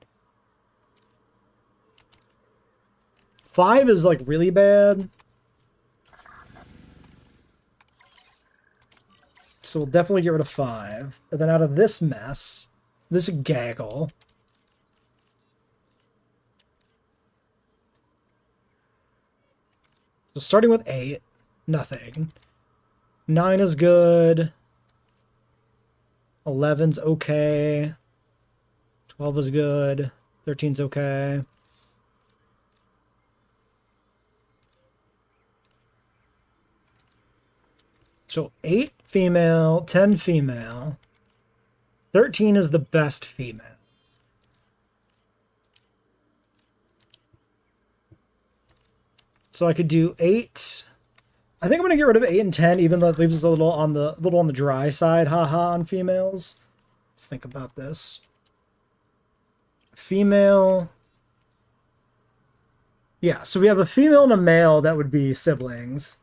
5 is like really bad. So we'll definitely get rid of 5. And then out of this mess, this gaggle. So starting with 8, nothing. 9 is good. 11's okay. 12 is good. 13's okay. So 8 female, 10 female. 13 is the best female. So I could do 8. I think I'm gonna get rid of 8 and 10, even though it leaves us a little on the dry side, haha, on females. Let's think about this. Female. Yeah, so we have a female and a male that would be siblings.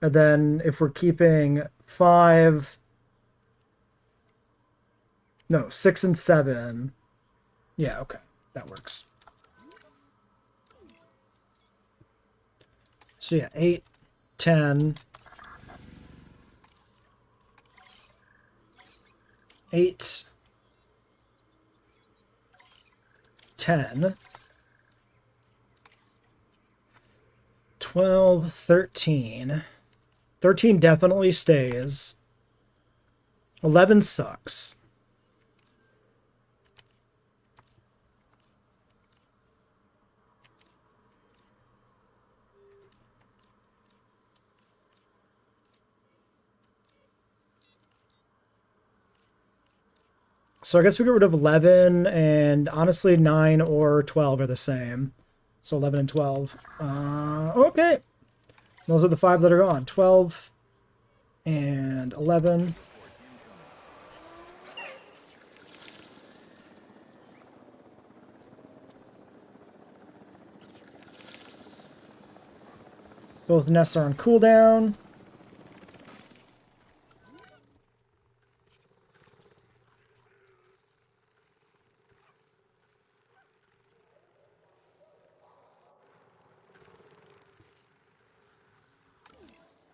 And then if we're keeping 5... No, 6 and 7. Yeah, okay. That works. So yeah, 8, 10... 8... 10... 12, 13... 13 definitely stays. 11 sucks. So I guess we get rid of 11, and honestly 9 or 12 are the same. So 11 and 12. Okay. Those are the 5 that are gone. 12 and 11. Both nests are on cooldown.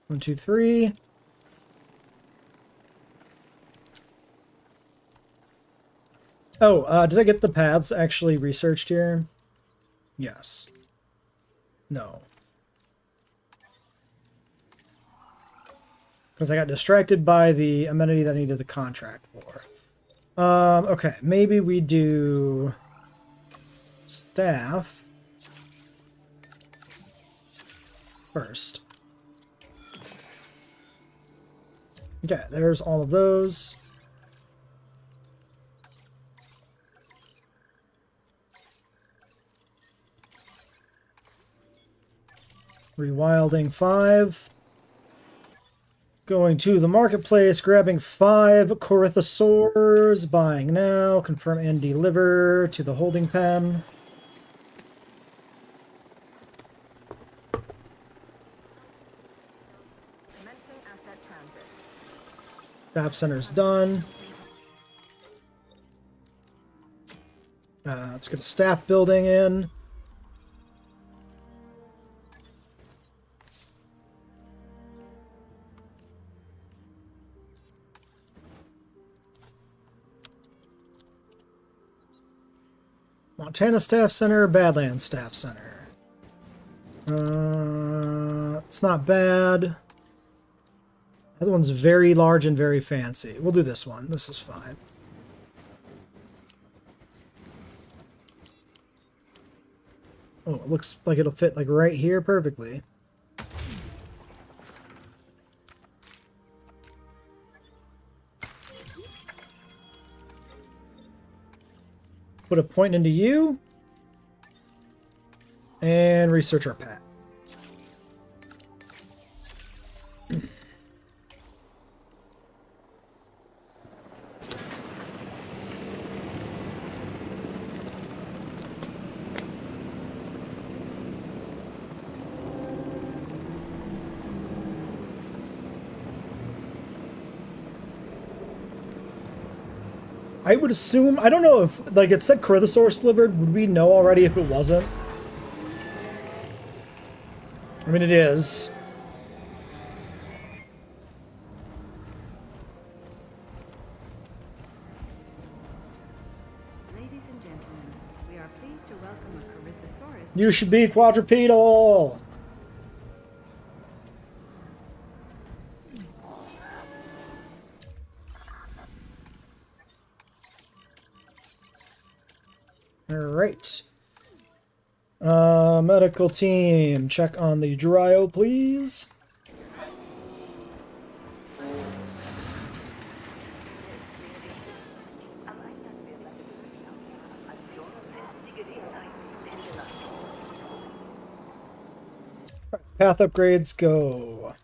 One, two, three. Oh, did I get the paths actually researched here? Yes. No. Because I got distracted by the amenity that I needed the contract for. Okay, maybe we do staff first. Okay, there's all of those. Rewilding 5. Going to the marketplace, grabbing 5 Corythosaurs, buying now, confirm and deliver to the holding pen. Staff center's done. Let's get a staff building in. Montana Staff Center, Badlands Staff Center. It's not bad. The other one's very large and very fancy. We'll do this one. This is fine. Oh, it looks like it'll fit like right here perfectly. Put a point into you. And research our path. I would assume, I don't know if, like, it said Corythosaurus delivered. Would we know already if it wasn't? I mean, it is. Ladies and gentlemen, we are pleased to welcome a Corythosaurus. You should be quadrupedal! Alright. Medical team, check on the Dryo, please. Path upgrades, go.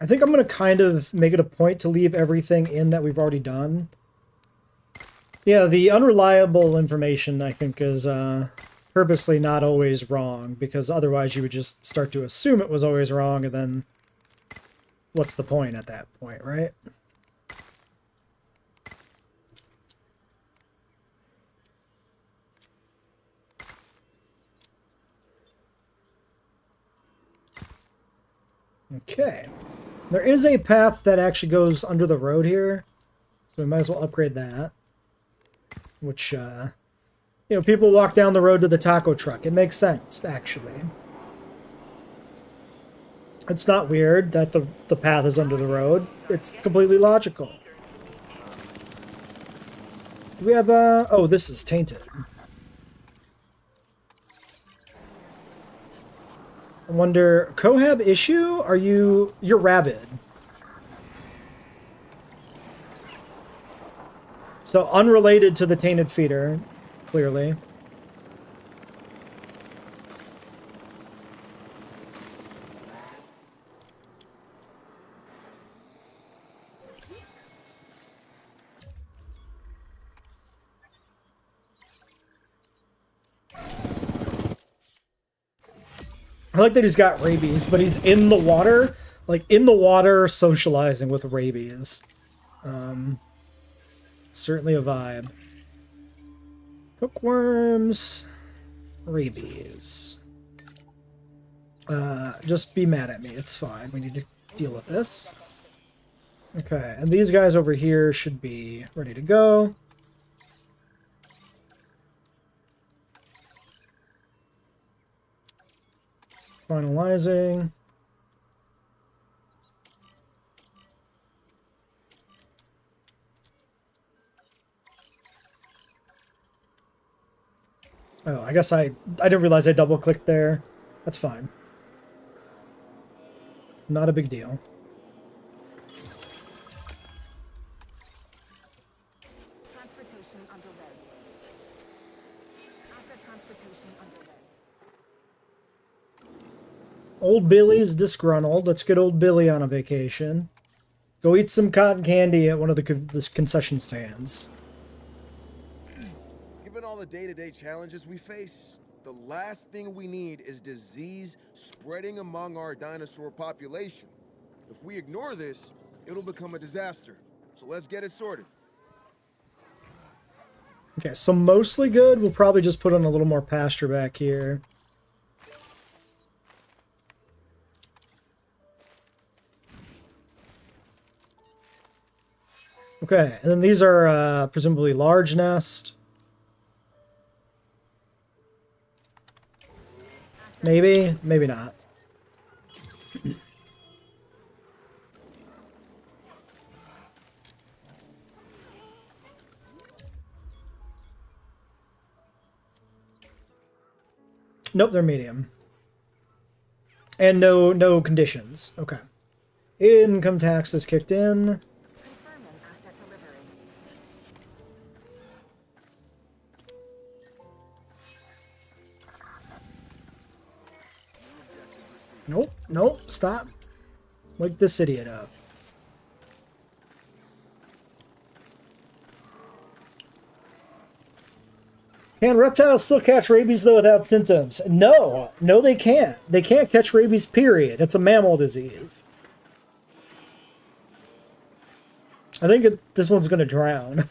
I think I'm going to kind of make it a point to leave everything in that we've already done. Yeah, the unreliable information, I think, is purposely not always wrong, because otherwise you would just start to assume it was always wrong, and then what's the point at that point, right? Okay. There is a path that actually goes under the road here, so we might as well upgrade that. Which, you know, people walk down the road to the taco truck. It makes sense, actually. It's not weird that the path is under the road. It's completely logical. Do we have a... Oh, this is tainted. I wonder, Cohab issue? Are you... You're rabid. So unrelated to the tainted feeder, clearly. I like that he's got rabies, but he's in the water, like in the water socializing with rabies. Certainly a vibe. Hookworms, rabies. Just be mad at me, it's fine. We need to deal with this. Okay, and these guys over here should be ready to go. Finalizing. Oh, I guess I didn't realize I double-clicked there. That's fine. Not a big deal. Transportation underway. Asset transportation underway. Old Billy's disgruntled. Let's get old Billy on a vacation. Go eat some cotton candy at one of the concession stands. Given all the day-to-day challenges we face, the last thing we need is disease spreading among our dinosaur population. If we ignore this, it'll become a disaster. So let's get it sorted. Okay, so mostly good. We'll probably just put on a little more pasture back here. Okay, and then these are presumably large nest. Maybe, maybe not. Nope, they're medium. And no conditions. Okay. Income tax is kicked in. Confirming asset delivery. Nope, nope, stop. Wake this idiot up. Can reptiles still catch rabies, though, without symptoms? No. No, they can't. They can't catch rabies, period. It's a mammal disease. I think this one's going to drown.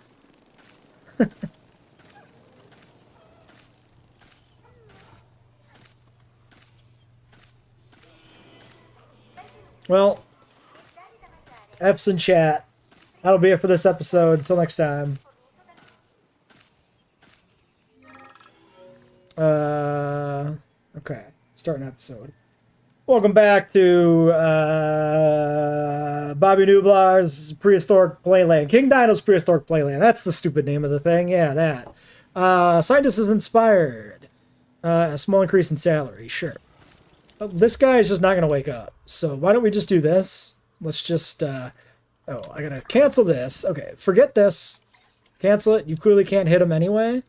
Well, F's in chat. That'll be it for this episode. Until next time. Okay. Start an episode. Welcome back to Bobby Nublar's Prehistoric Playland. King Dino's Prehistoric Playland. That's the stupid name of the thing. Yeah, that. Scientist is inspired. A small increase in salary. Sure. This guy is just not going to wake up. So why don't we just do this? Let's just... oh, I gotta cancel this. Okay, forget this. Cancel it. You clearly can't hit him anyway.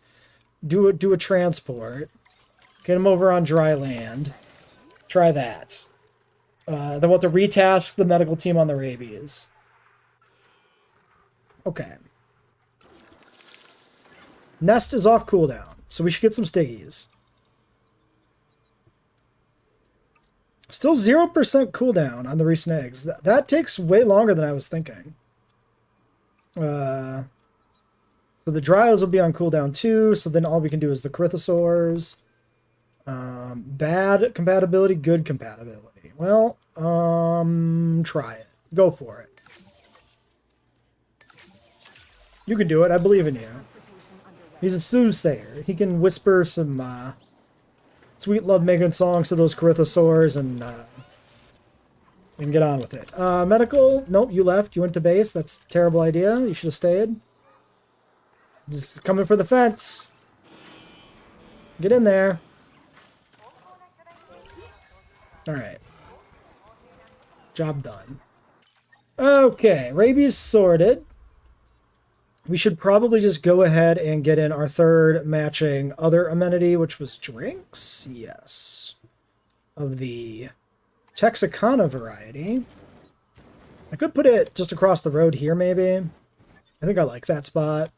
Do a transport. Get him over on dry land. Try that. Then we'll have to retask the medical team on the rabies. Okay. Nest is off cooldown, so we should get some stiggies. Still 0% cooldown on the recent eggs. That takes way longer than I was thinking. So the dryos will be on cooldown too, so then all we can do is the Crythosaurs. Bad compatibility, good compatibility. Well, try it. Go for it. You can do it. I believe in you. He's a soothsayer. He can whisper some sweet love-making songs to those Crythosaurs, and we can get on with it. Medical? Nope, you left. You went to base. That's a terrible idea. You should have stayed. Just coming for the fence. Get in there. Alright. Job done. Okay, rabies sorted. We should probably just go ahead and get in our third matching other amenity, which was drinks. Yes. Of the Texicana variety. I could put it just across the road here, maybe. I think I like that spot.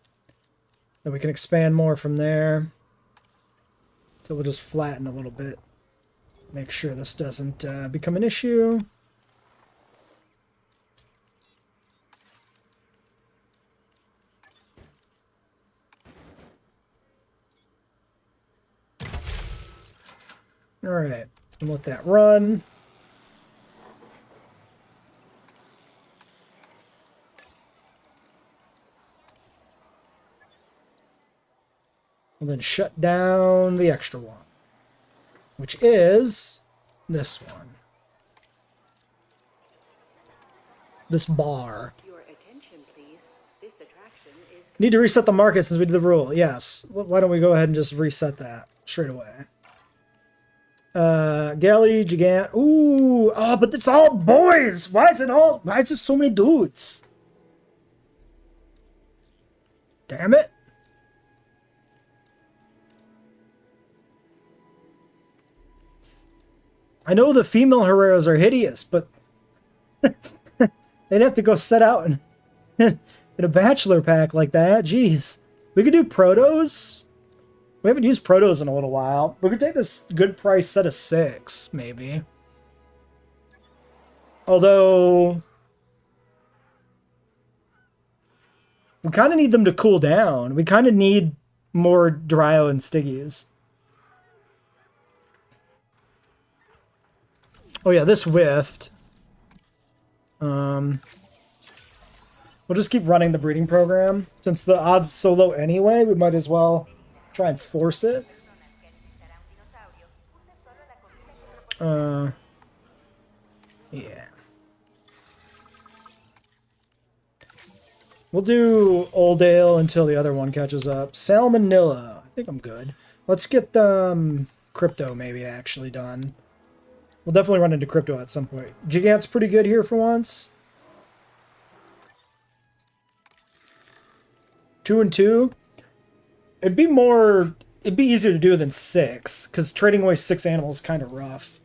Then we can expand more from there. So we'll just flatten a little bit. Make sure this doesn't become an issue. All right, and let that run. And then shut down the extra one, which is this one. This bar. Your attention, please. This attraction is... Need to reset the market since we did the rule. Yes. Why don't we go ahead and just reset that straight away? Galley, Gigant. Ooh, oh, but it's all boys. Why is it so many dudes? Damn it. I know the female Herreras are hideous, but They'd have to go set out in, in a bachelor pack like that. Jeez. We could do protos. We haven't used protos in a little while. We could take this good price set of 6, maybe. Although... we kind of need them to cool down. We kind of need more Dryo and Stiggies. Oh yeah, this whiffed. We'll just keep running the breeding program. Since the odds are so low anyway, we might as well try and force it. Yeah. We'll do Old Ale until the other one catches up. Salmonella. I think I'm good. Let's get Crypto maybe actually done. We'll definitely run into Crypto at some point. Gigant's pretty good here for once. 2 and 2. It'd be easier to do than 6, because trading away 6 animals is kind of rough.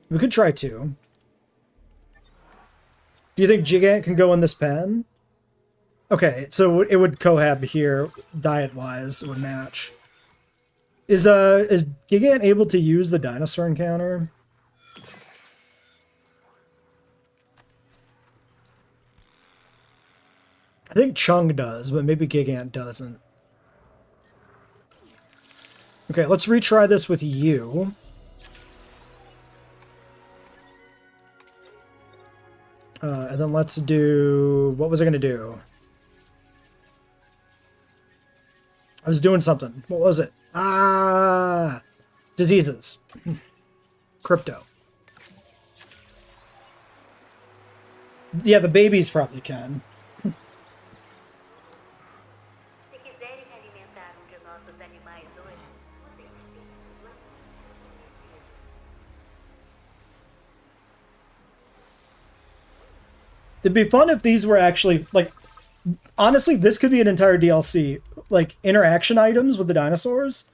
We could try 2. Do you think Gigant can go in this pen? Okay, so it would cohab here, diet-wise, it would match. Is Gigant able to use the dinosaur encounter? I think Chung does, but maybe Gigant doesn't. Okay, let's retry this with you. And then let's do... what was I going to do? I was doing something. What was it? Ah! Diseases. Crypto. Yeah, the babies probably can. Se quiserem alimentar um de nossos animais hoje, vocês têm plano. It'd be fun if these were actually, like, honestly, this could be an entire DLC. Like, interaction items with the dinosaurs.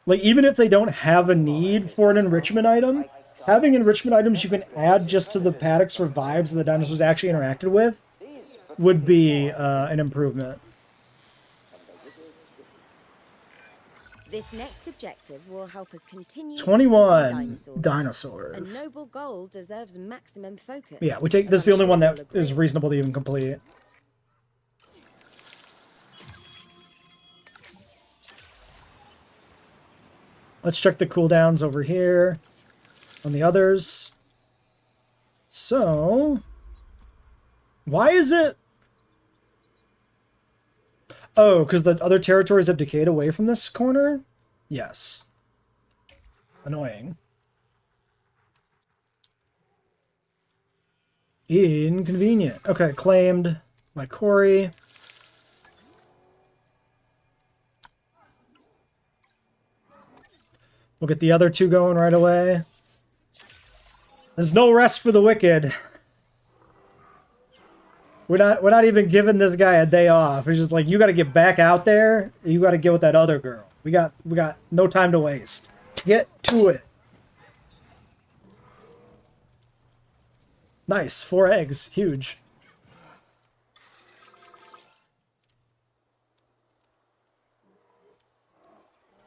Like, even if they don't have a need for an enrichment item, having enrichment items you can add just to the paddocks for vibes that the dinosaurs actually interacted with would be an improvement. This next objective will help us continue 21 A dinosaurs. noble goal deserves maximum focus. Yeah, we take this is the only one that is reasonable to even complete. Let's check the cooldowns over here on the others. So, why is it? Oh, because the other territories have decayed away from this corner? Yes. Annoying. Inconvenient. Okay, claimed by Corey. We'll get the other 2 going right away. There's no rest for the wicked. We're not even giving this guy a day off. It's just like, you got to get back out there. You got to get with that other girl. We got no time to waste. Get to it. Nice, 4 eggs, huge.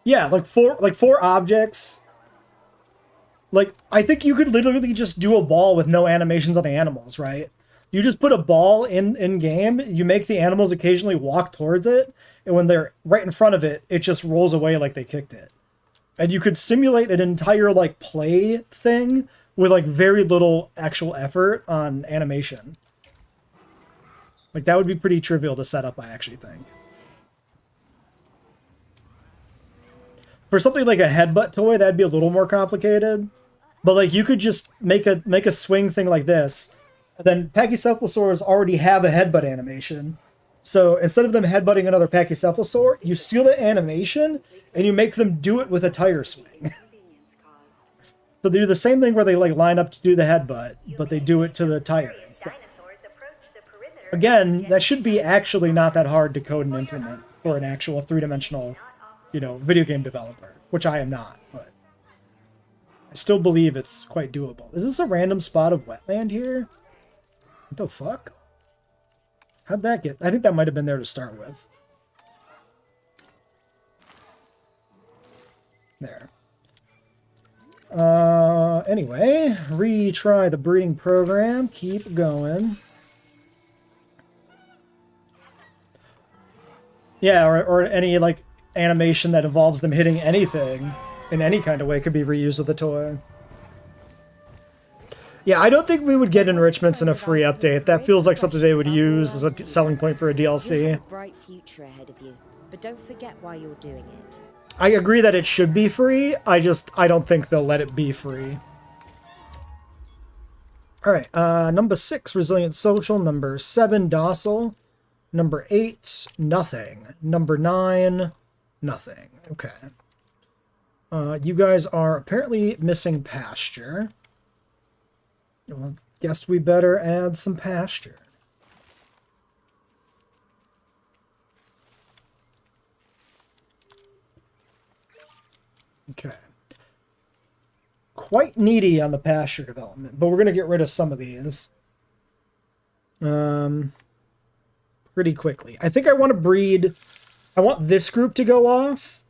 Yeah, like four objects. Like, I think you could literally just do a ball with no animations on the animals, right? You just put a ball in game, you make the animals occasionally walk towards it, and when they're right in front of it, it just rolls away like they kicked it. And you could simulate an entire, like, play thing with, like, very little actual effort on animation. Like, that would be pretty trivial to set up, I actually think. For something like a headbutt toy, that'd be a little more complicated. But, like, you could just make a swing thing like this. And then Pachycephalosaurs already have a headbutt animation. So instead of them headbutting another Pachycephalosaur, you steal the animation and you make them do it with a tire swing. So they do the same thing where they like line up to do the headbutt, but they do it to the tire instead. Again, that should be actually not that hard to code and implement for an actual 3-dimensional, you know, video game developer, which I am not, but I still believe it's quite doable. Is this a random spot of wetland here? What the fuck? How'd that get... I think that might have been there to start with. There. Anyway, retry the breeding program. Keep going. Yeah, or any, like, animation that involves them hitting anything in any kind of way could be reused with a toy. Yeah, I don't think we would get enrichments in a free update. That feels like something they would use as a selling point for a You have DLC. a bright future ahead of you, but don't forget why you're doing it. I agree that it should be free. I don't think they'll let it be free. Alright, number 6, Resilient Social. Number 7, Docile. Number 8, Nothing. Number 9, Nothing. Okay. You guys are apparently missing pasture. Well, guess we better add some pasture. Okay. Quite needy on the pasture development, but we're going to get rid of some of these. Pretty quickly. I think I want to breed... I want this group to go off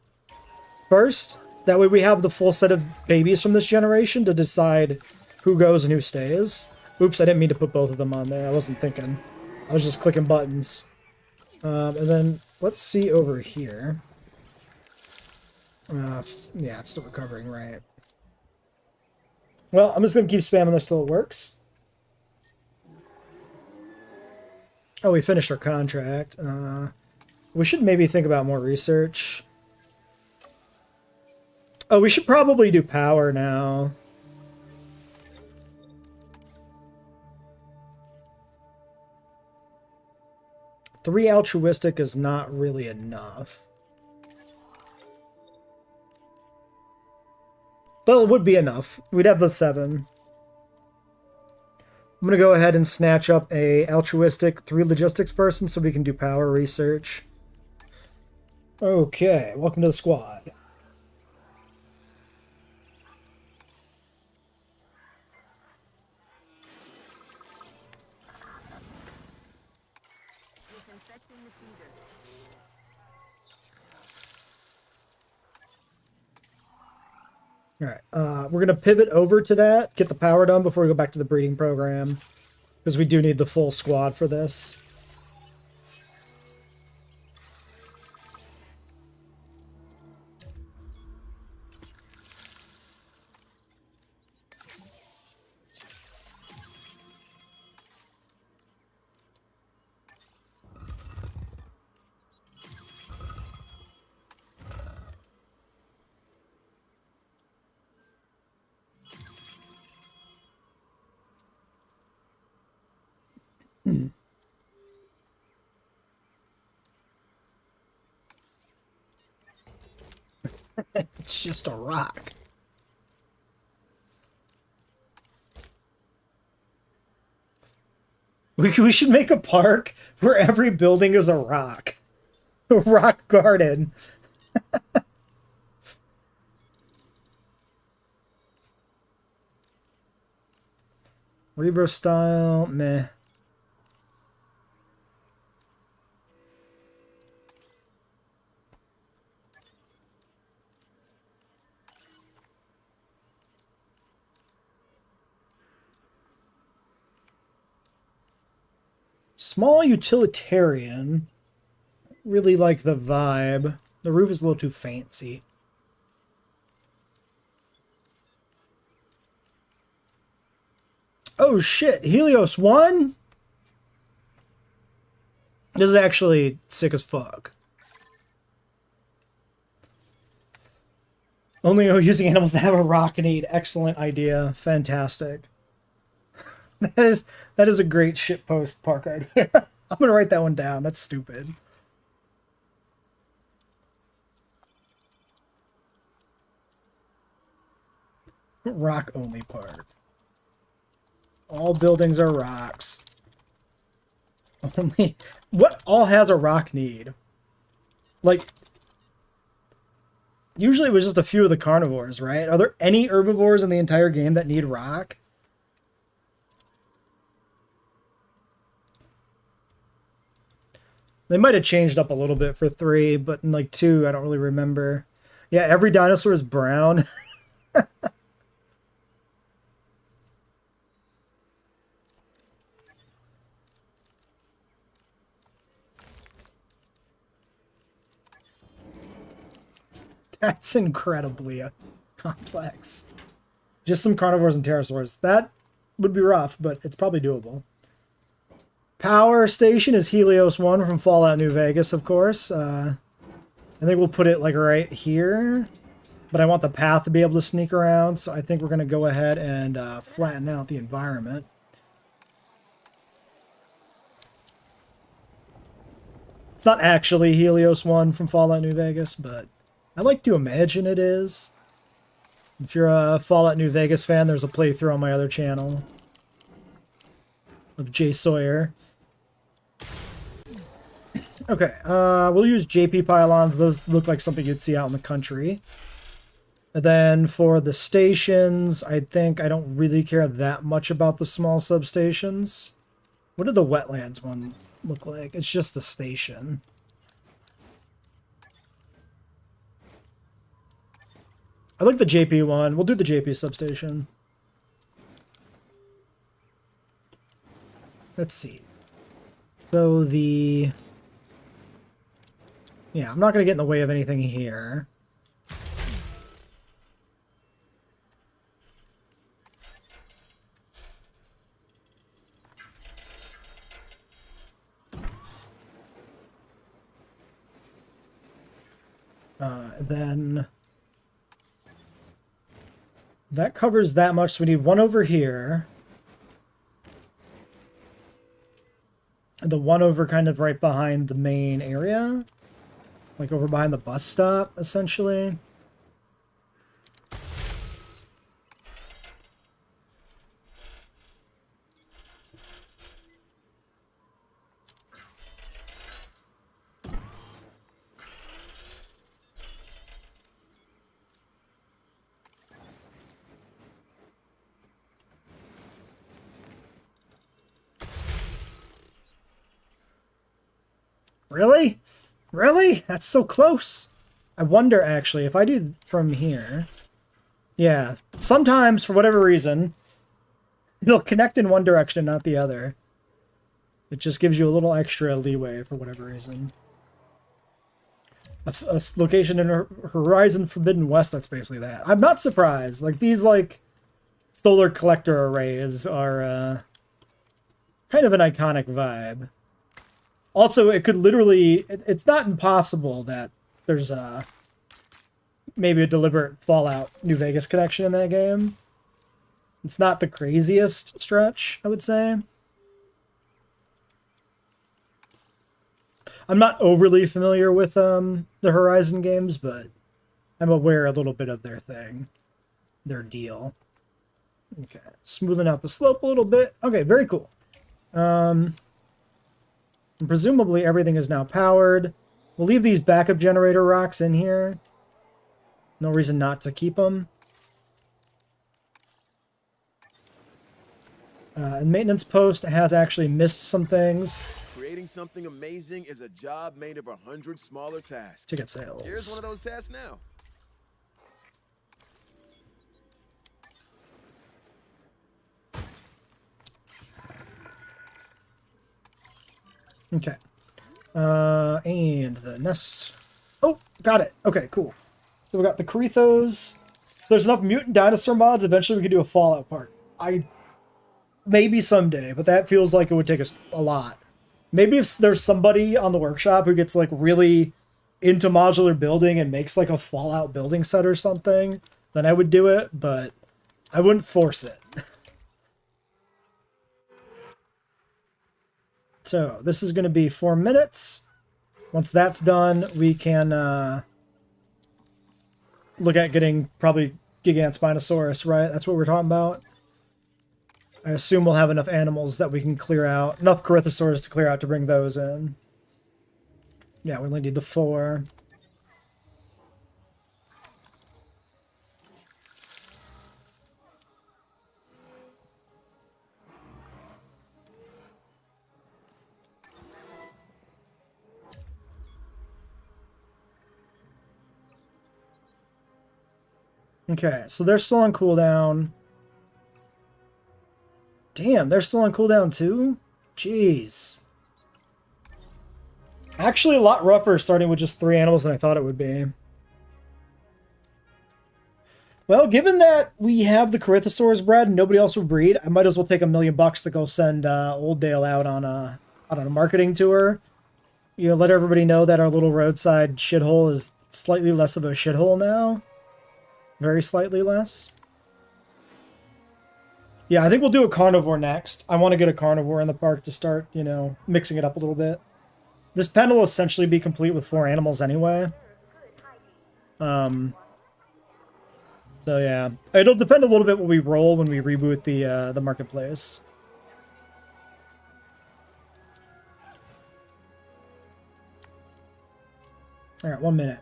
first. That way we have the full set of babies from this generation to decide who goes and who stays. Oops, I didn't mean to put both of them on there. I wasn't thinking. I was just clicking buttons. And then let's see over here. Yeah, it's still recovering, right? Well, I'm just going to keep spamming this till it works. Oh, we finished our contract. We should maybe think about more research. Oh, we should probably do power now. Three altruistic is not really enough. Well, it would be enough. We'd have the 7. I'm going to go ahead and snatch up a altruistic 3 logistics person so we can do power research. Okay, welcome to the squad. Alright, we're going to pivot over to that, get the power done before we go back to the breeding program. Because we do need the full squad for this. It's just a rock. We should make a park where every building is a rock. A rock garden. Rebirth style, meh. Small utilitarian. Really like the vibe. The roof is a little too fancy. Oh shit, Helios 1? This is actually sick as fuck. Only using animals to have a rock need. Excellent idea. Fantastic. That is a great shitpost park idea. I'm gonna write that one down. That's stupid. Rock only park. All buildings are rocks. Only what all has a rock need? Like Usually it was just a few of the carnivores, right? Are there any herbivores in the entire game that need rock? They might have changed up a little bit for 3, but in like 2, I don't really remember. Yeah, every dinosaur is brown. That's incredibly complex. Just some carnivores and pterosaurs. That would be rough, but it's probably doable. Power station is Helios 1 from Fallout New Vegas, of course. I think we'll put it like right here. But I want the path to be able to sneak around, so I think we're going to go ahead and flatten out the environment. It's not actually Helios 1 from Fallout New Vegas, but I like to imagine it is. If you're a Fallout New Vegas fan, there's a playthrough on my other channel with Jay Sawyer. Okay, we'll use JP pylons. Those look like something you'd see out in the country. And then for the stations, I think I don't really care that much about the small substations. What did the wetlands one look like? It's just a station. I like the JP one. We'll do the JP substation. Let's see. So the... Yeah, I'm not going to get in the way of anything here. Then that covers that much, so we need one over here. And the one over kind of right behind the main area. Like over behind the bus stop, essentially. Really? Really? That's so close. I wonder, actually, if I do from here... Yeah, sometimes, for whatever reason, it'll connect in one direction, not the other. It just gives you a little extra leeway for whatever reason. A location in Horizon Forbidden West, that's basically that. I'm not surprised. Like, these, like, solar collector arrays are, kind of an iconic vibe. Also, it could literally... It's not impossible that there's maybe a deliberate Fallout New Vegas connection in that game. It's not the craziest stretch, I would say. I'm not overly familiar with the Horizon games, but I'm aware a little bit of their thing. Their deal. Okay, smoothing out the slope a little bit. Okay, very cool. And presumably everything is now powered. We'll leave these backup generator rocks in here. No reason not to keep them. And maintenance post has actually missed some things. Creating something amazing is a job made of 100 smaller tasks. Ticket sales. Here's one of those tasks now. Okay. And the nest. Oh, got it. Okay, cool. So we got the Corethos. There's enough mutant dinosaur mods. Eventually we could do a Fallout part. Maybe someday, but that feels like it would take us a lot. Maybe if there's somebody on the workshop who gets like really into modular building and makes like a Fallout building set or something, then I would do it, but I wouldn't force it. So this is going to be 4 minutes. Once that's done, we can look at getting probably Gigant Spinosaurus, right? That's what we're talking about. I assume we'll have enough animals that we can clear out. Enough Corythosaurs to clear out to bring those in. Yeah, we only need the 4. Okay, so they're still on cooldown. Damn, they're still on cooldown too? Jeez. Actually, a lot rougher starting with just 3 animals than I thought it would be. Well, given that we have the Corythosaurs bred and nobody else will breed, I might as well take $1 million to go send Old Dale out on a marketing tour. You know, let everybody know that our little roadside shithole is slightly less of a shithole now. Very slightly less. Yeah, I think we'll do a carnivore next. I want to get a carnivore in the park to start, you know, mixing it up a little bit. This pen will essentially be complete with 4 animals anyway. So yeah, it'll depend a little bit what we roll when we reboot the marketplace. All right, 1 minute.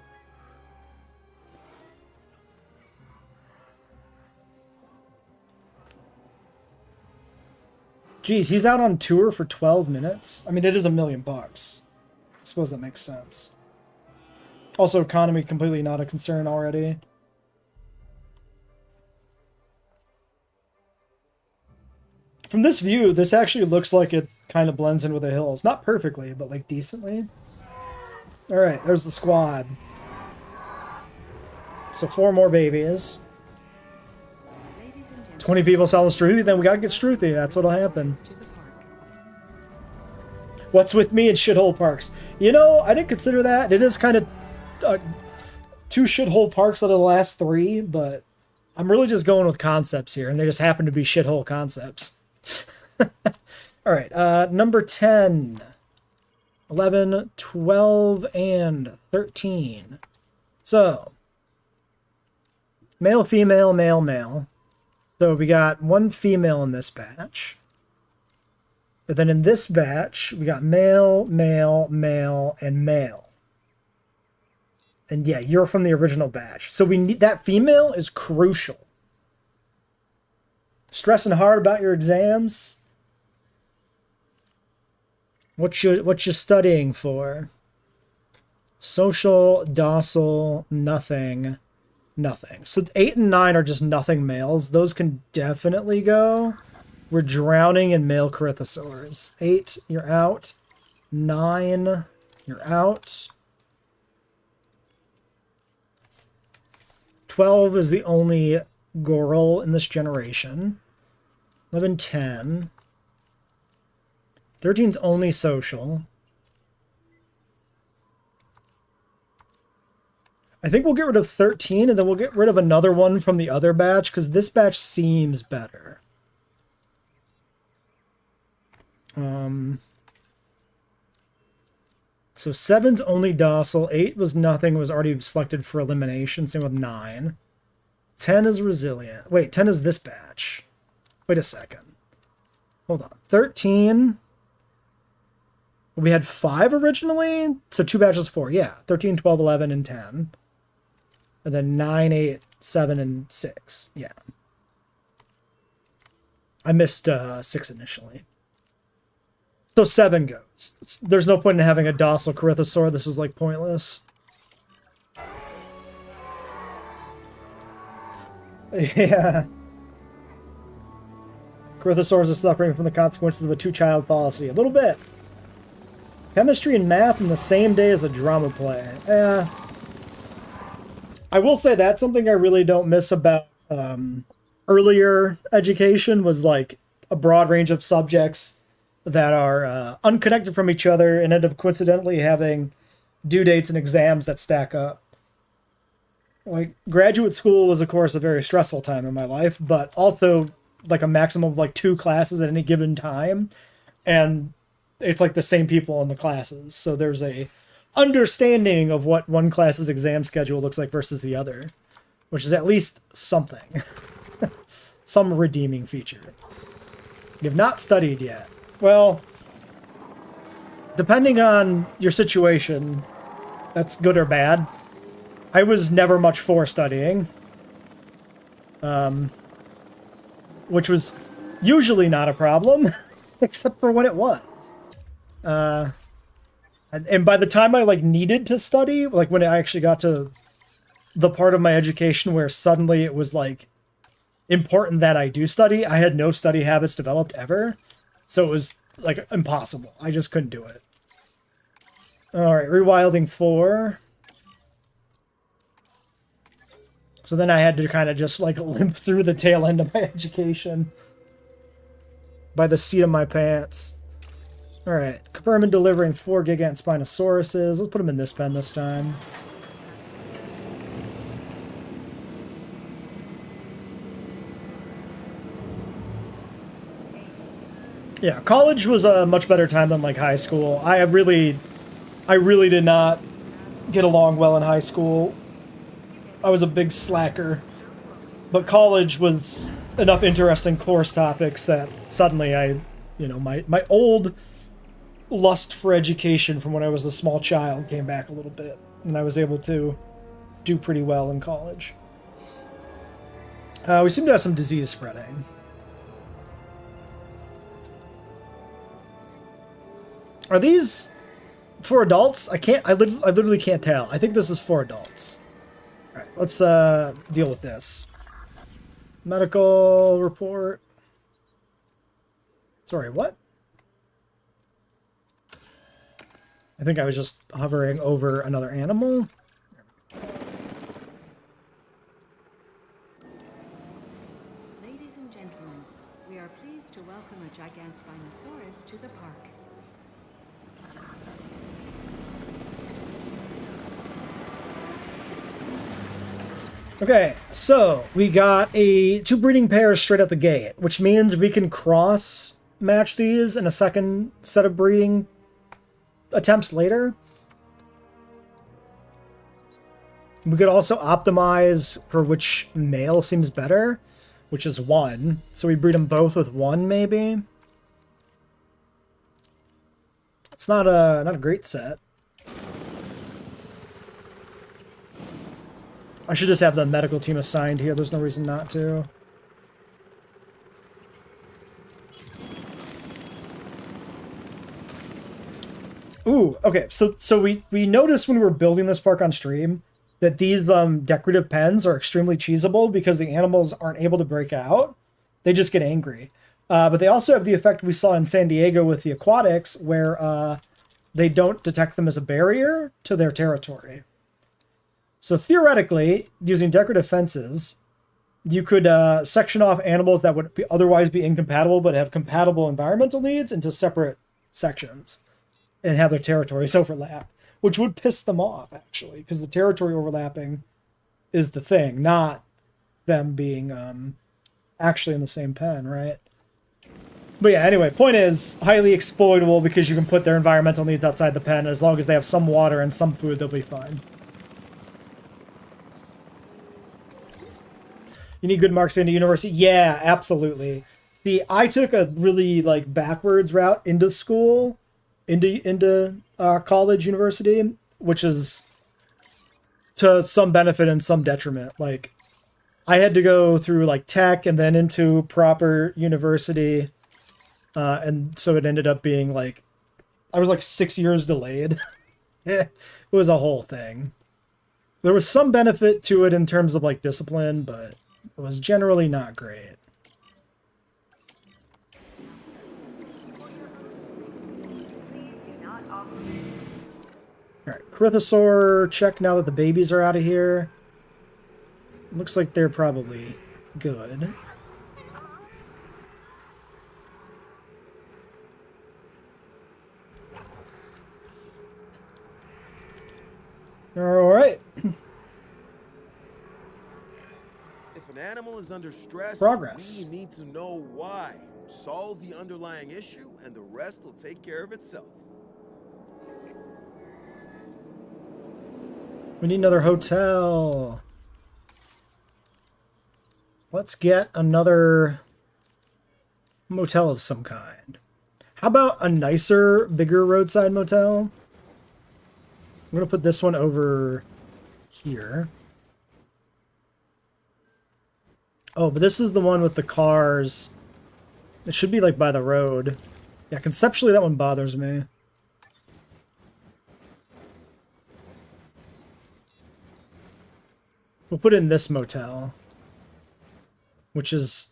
Geez, he's out on tour for 12 minutes. I mean, it is $1 million. I suppose that makes sense. Also, economy completely not a concern already. From this view, this actually looks like it kind of blends in with the hills. Not perfectly, but like decently. Alright, there's the squad. So 4 more babies. 20 people selling Struthy, then we gotta get Struthy. That's what'll happen. What's with me and shithole parks? You know, I didn't consider that. It is kind of 2 shithole parks out of the last 3, but I'm really just going with concepts here, and they just happen to be shithole concepts. Alright, number 10, 11, 12, and 13. So, male, female, male, male. So we got 1 female in this batch. But then in this batch, we got male, male, male, and male. And yeah, you're from the original batch. So we need that female is crucial. Stressing hard about your exams? What you studying for? Social, docile, nothing, nothing. So 8 and 9 are just nothing males. Those can definitely go. We're drowning in male Corythosaurs. 8, you're out. 9, you're out. 12 is the only girl in this generation. 11, 10. 13's only social. I think we'll get rid of 13, and then we'll get rid of another one from the other batch, because this batch seems better. So 7's only docile. 8 was nothing, was already selected for elimination. Same with 9. 10 is resilient. Wait, 10 is this batch. Wait a second. Hold on. 13. We had 5 originally? So 2 batches of 4. Yeah. 13, 12, 11, and 10. And then 9, 8, 7, and 6. Yeah. I missed 6 initially. So 7 goes. There's no point in having a docile Corythosaur. This is like pointless. Yeah. Corythosaurs are suffering from the consequences of a 2-child policy. A little bit. Chemistry and math in the same day as a drama play. Yeah. I will say that's something I really don't miss about earlier education, was like a broad range of subjects that are unconnected from each other and end up coincidentally having due dates and exams that stack up. Like, graduate school was, of course, a very stressful time in my life, but also like a maximum of like 2 classes at any given time. And it's like the same people in the classes. So there's a understanding of what one class's exam schedule looks like versus the other, which is at least something. Some redeeming feature. You've not studied yet. Well, depending on your situation, that's good or bad. I was never much for studying. Which was usually not a problem, except for when it was. And by the time I like needed to study, like when I actually got to the part of my education where suddenly it was like important that I do study. I had no study habits developed ever. So it was like impossible. I just couldn't do it. All right, rewilding 4. So then I had to kind of just like limp through the tail end of my education by the seat of my pants. All right, confirm and delivering 4 Gigant Spinosauruses. Let's put them in this pen this time. Yeah, college was a much better time than like high school. I really did not get along well in high school. I was a big slacker. But college was enough interesting course topics that suddenly my old lust for education from when I was a small child came back a little bit. And I was able to do pretty well in college. We seem to have some disease spreading. Are these for adults? I literally can't tell. I think this is for adults. All right, let's deal with this. Medical report. Sorry, what? I think I was just hovering over another animal. Ladies and gentlemen, we are pleased to welcome a Gigantospinosaurus to the park. Okay, so we got 2 breeding pairs straight at the gate, which means we can cross match these in a second set of breeding attempts later. We could also optimize for which male seems better, which is 1. So we breed them both with 1, maybe. It's not a great set. I should just have the medical team assigned here. There's no reason not to. Ooh, okay. So we noticed when we were building this park on stream that these decorative pens are extremely cheesable because the animals aren't able to break out. They just get angry. But they also have the effect we saw in San Diego with the aquatics where they don't detect them as a barrier to their territory. So theoretically, using decorative fences, you could section off animals that would otherwise be incompatible but have compatible environmental needs into separate sections and have their territories overlap, which would piss them off, actually, because the territory overlapping is the thing, not them being actually in the same pen, right? But yeah, anyway, point is, highly exploitable because you can put their environmental needs outside the pen. As long as they have some water and some food, they'll be fine. You need good marks into university? Yeah, absolutely. See, I took a really, like, backwards route into school, into college, university, which is to some benefit and some detriment. Like, I had to go through, like, tech and then into proper university, and so it ended up being, like, I was, like, 6 years delayed. It was a whole thing. There was some benefit to it in terms of, like, discipline, but it was generally not great. Alright, Corythosaur, check now that the babies are out of here. Looks like they're probably good. Alright. If an animal is under stress, Progress. we need to know why. Solve the underlying issue, and the rest will take care of itself. We need another hotel. Let's get another motel of some kind. How about a nicer, bigger roadside motel? I'm going to put this one over here. Oh, but this is the one with the cars. It should be like by the road. Yeah, conceptually that one bothers me. We'll put in this motel, which is...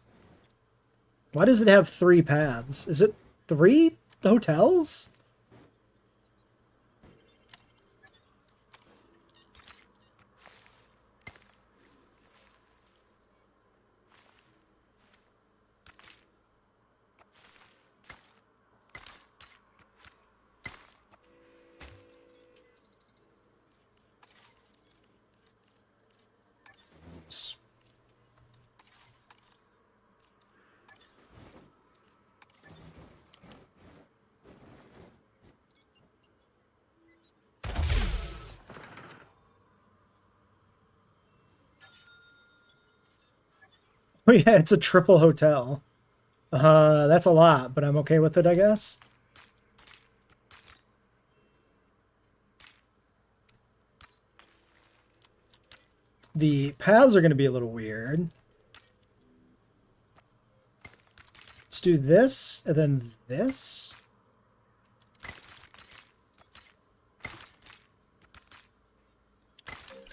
Why does it have 3 paths? Is it 3 hotels? Oh yeah, it's a triple hotel. That's a lot, but I'm okay with it, I guess. The paths are going to be a little weird. Let's do this, and then this.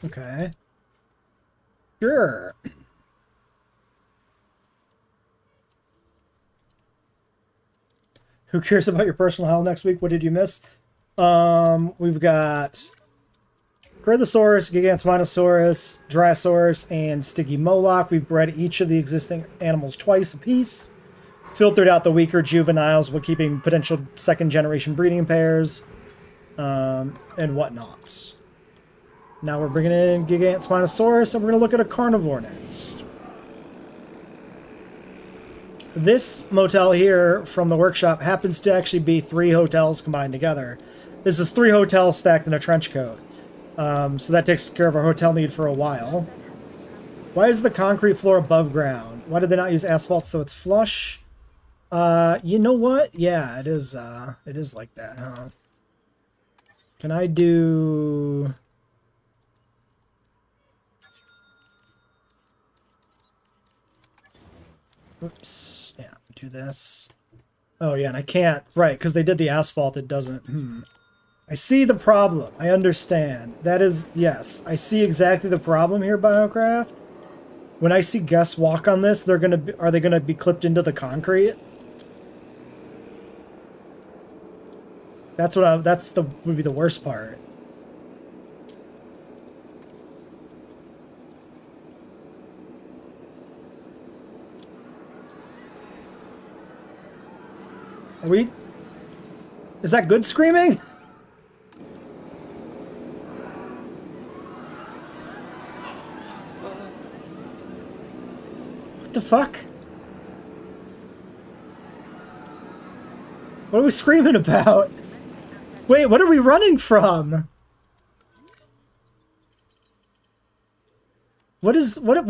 Okay. Sure. Who cares about your personal hell next week? What did you miss? We've got Grythosaurus, Gigantominosaurus, Dryosaurus, and Stygimoloch. We've bred each of the existing animals twice apiece. Filtered out the weaker juveniles while keeping potential second-generation breeding pairs, and whatnot. Now we're bringing in Gigantominosaurus, and we're going to look at a carnivore next. This motel here from the workshop happens to actually be 3 hotels combined together. This is 3 hotels stacked in a trench coat. So that takes care of our hotel need for a while. Why is the concrete floor above ground? Why did they not use asphalt so it's flush? You know what? Yeah, it is like that, huh? Can I do... Oops. Yeah, do this. Oh, yeah, and I can't... Right, because they did the asphalt, it doesn't... I see the problem. I understand. That is... Yes, I see exactly the problem here, BioCraft. When I see guests walk on this, they're gonna be... Are they gonna be clipped into the concrete? That's what I... That's the... Would be the worst part. Are we... Is that good screaming? What the fuck? What are we screaming about? Wait, what are we running from? What is... What?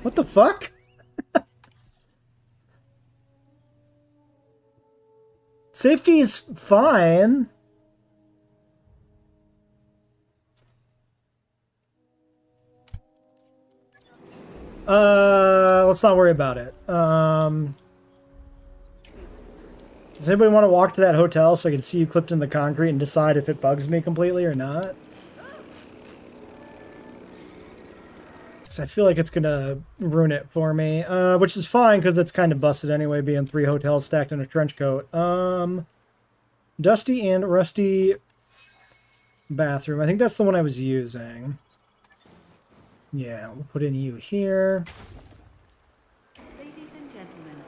What the fuck? Safety is fine. Let's not worry about it. Does anybody want to walk to that hotel so I can see you clipped in the concrete and decide if it bugs me completely or not? I feel like it's gonna ruin it for me, which is fine because it's kind of busted anyway, being 3 hotels stacked in a trench coat. Dusty and rusty bathroom. I think that's the one I was using. Yeah, we'll put in you here. Ladies and gentlemen,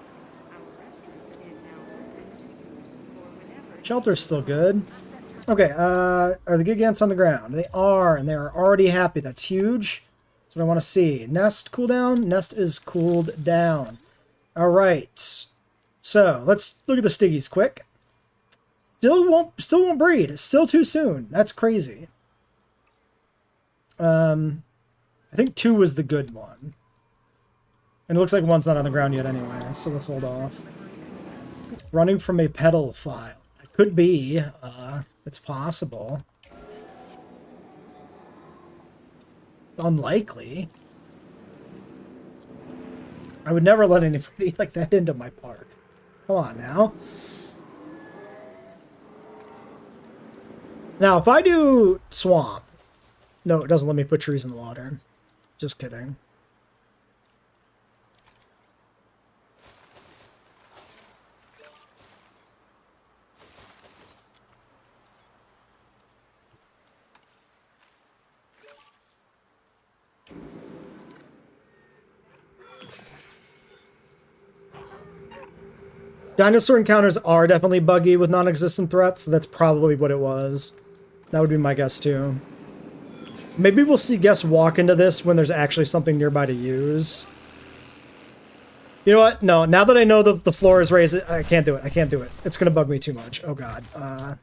our restaurant is now open to use for whenever... Shelter's still good. Okay, are the gig ants on the ground? They are, and they are already happy. That's huge. That's what I want to see. Nest cooldown? Nest is cooled down. Alright. So, let's look at the Stiggies quick. Still won't breed. Still too soon. That's crazy. I think 2 was the good one. And it looks like 1's not on the ground yet anyway, so let's hold off. Running from a pedal file. It could be. It's possible. unlikely. I would never let anybody like that into my park. Come on now. Now, if I do swamp... No, it doesn't let me put trees in the water. Just kidding. Dinosaur encounters are definitely buggy with non-existent threats, so that's probably what it was. That would be my guess, too. Maybe we'll see guests walk into this when there's actually something nearby to use. You know what? No, now that I know the floor is raised, I can't do it. I can't do it. It's going to bug me too much. Oh, God. Oh,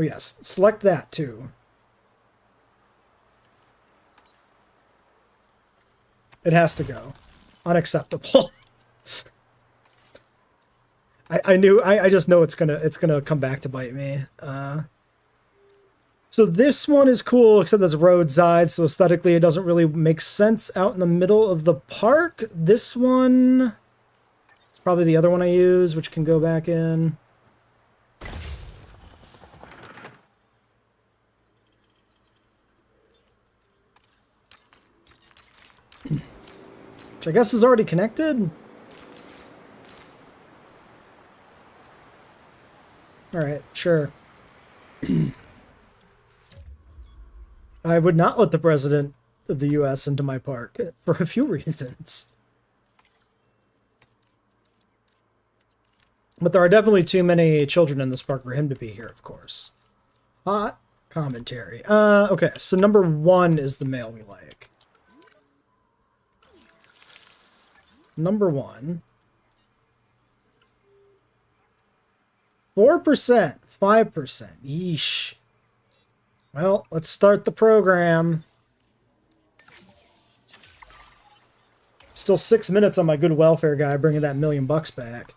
yes. Select that, too. It has to go. Unacceptable. I just know it's gonna come back to bite me. So this one is cool, except it's roadside, so aesthetically it doesn't really make sense out in the middle of the park. This one is probably the other one I use, which can go back in. Which I guess is already connected. Alright, sure. I would not let the president of the US into my park for a few reasons. But there are definitely too many children in this park for him to be here, of course. Hot commentary. Okay, so number 1 is the male we like. Number 1. 4%, 5%. Yeesh. Well, let's start the program. Still 6 minutes on my good welfare guy bringing that $1 million back.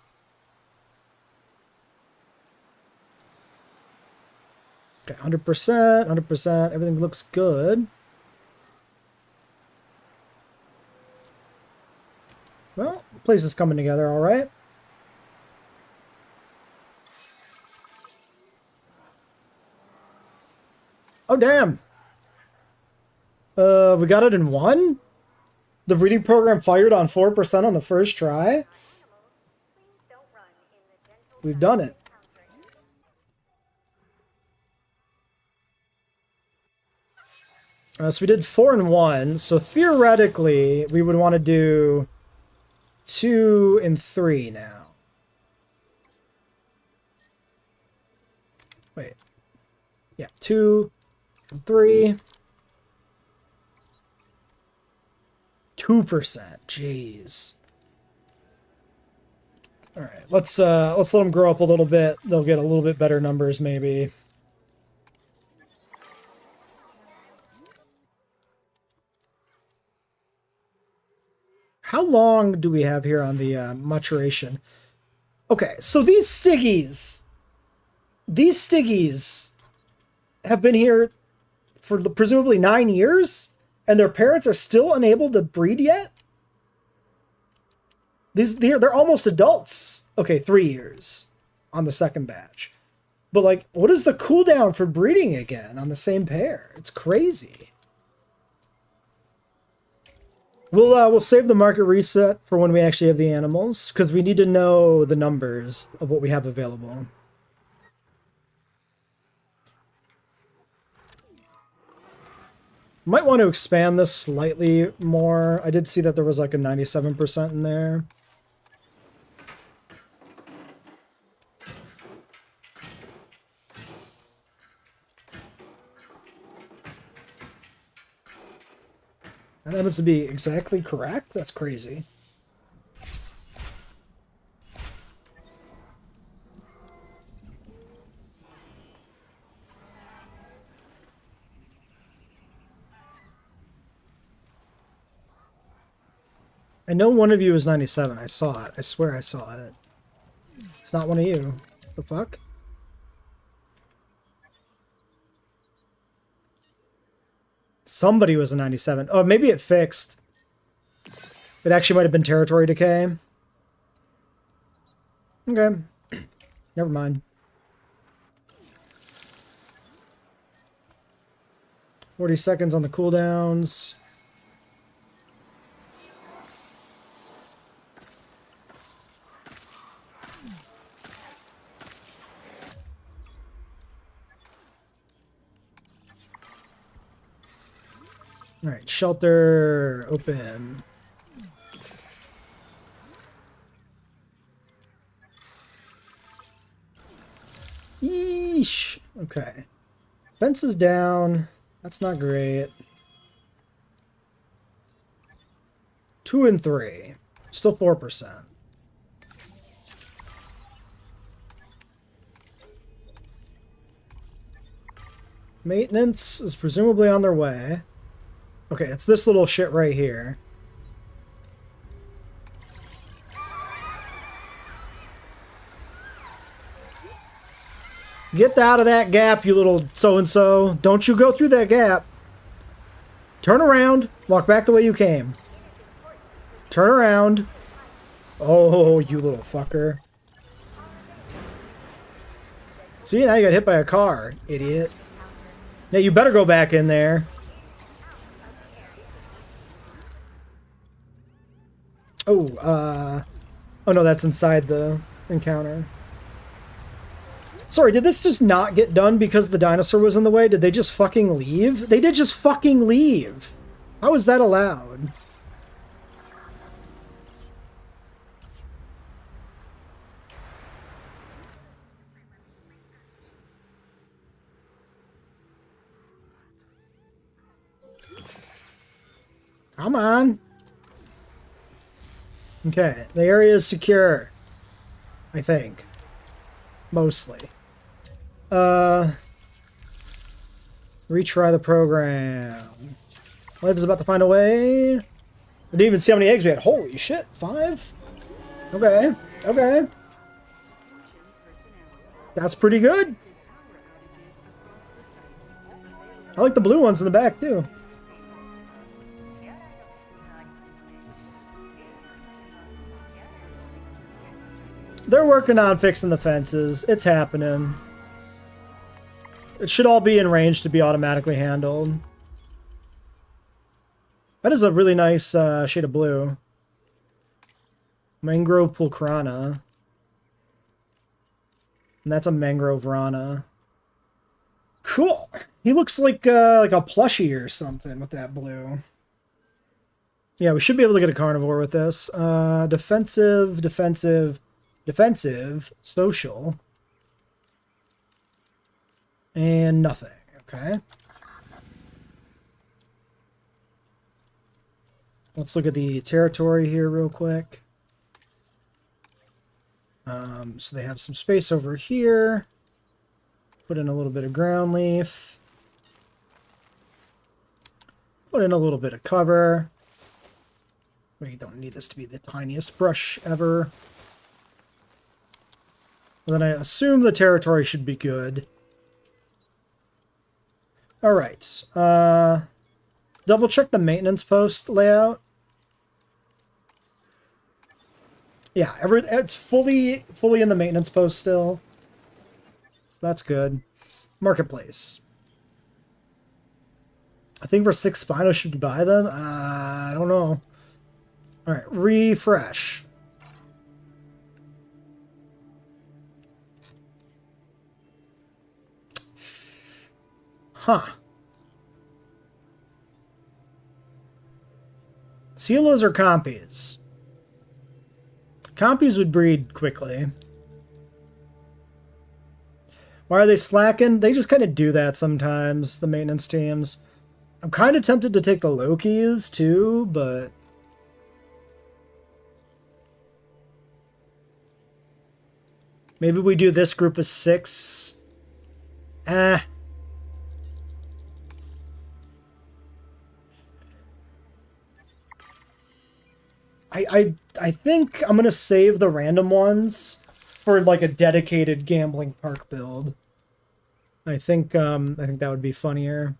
Okay, 100%, 100%. Everything looks good. Well, the place is coming together all right. Oh, damn. We got it in 1? The breeding program fired on 4% on the first try? We've done it. So we did 4 and 1. So theoretically, we would want to do 2 and 3 now. Wait. Yeah, 2 and 3. 2%. Jeez. All right, let's let them grow up a little bit. They'll get a little bit better numbers, maybe. How long do we have here on the maturation? Okay, so these Stiggies have been here for presumably 9 years, and their parents are still unable to breed yet? They're almost adults. Okay, 3 years on the second batch. But, like, what is the cooldown for breeding again on the same pair? It's crazy. We'll save the market reset for when we actually have the animals, because we need to know the numbers of what we have available. Might want to expand this slightly more. I did see that there was like a 97% in there. That happens to be exactly correct? That's crazy. I know one of you is 97. I saw it. I swear I saw it. It's not one of you. The fuck? Somebody was a 97. Oh, maybe it fixed. It actually might have been territory decay. Okay. Never mind. 40 seconds on the cooldowns. All right, shelter open. Yeesh. Okay. Fence is down. That's not great. 2 and 3. Still 4%. Maintenance is presumably on their way. Okay, it's this little shit right here. Get out of that gap, you little so-and-so. Don't you go through that gap. Turn around. Walk back the way you came. Turn around. Oh, you little fucker. See, now you got hit by a car, idiot. Yeah, you better go back in there. Oh, oh no, that's inside the encounter. Sorry, did this just not get done because the dinosaur was in the way? Did they just fucking leave? They did just fucking leave. How is that allowed? Come on. Okay, the area is secure. I think. Mostly. Retry the program. Life is about to find a way. I didn't even see how many eggs we had. Holy shit, 5? Okay, okay. That's pretty good. I like the blue ones in the back, too. They're working on fixing the fences. It's happening. It should all be in range to be automatically handled. That is a really nice shade of blue. Mangrove pulcrana. And that's a mangrove rana. Cool. He looks like a plushie or something with that blue. Yeah, we should be able to get a carnivore with this. Defensive, defensive, defensive, social. And nothing. Okay. Let's look at the territory here real quick. So they have some space over here. Put in a little bit of ground leaf. Put in a little bit of cover. We don't need this to be the tiniest brush ever. And then I assume the territory should be good. Alright. Double check the maintenance post layout. Yeah, it's fully in the maintenance post still. So that's good. Marketplace. I think for 6 Spino should we buy them? I don't know. Alright, refresh. Huh. Cielos or compies? Compies would breed quickly. Why are they slacking? They just kind of do that sometimes, the maintenance teams. I'm kind of tempted to take the Lokis too, but... maybe we do this group of 6. I think I'm gonna save the random ones for like a dedicated gambling park build. I think that would be funnier.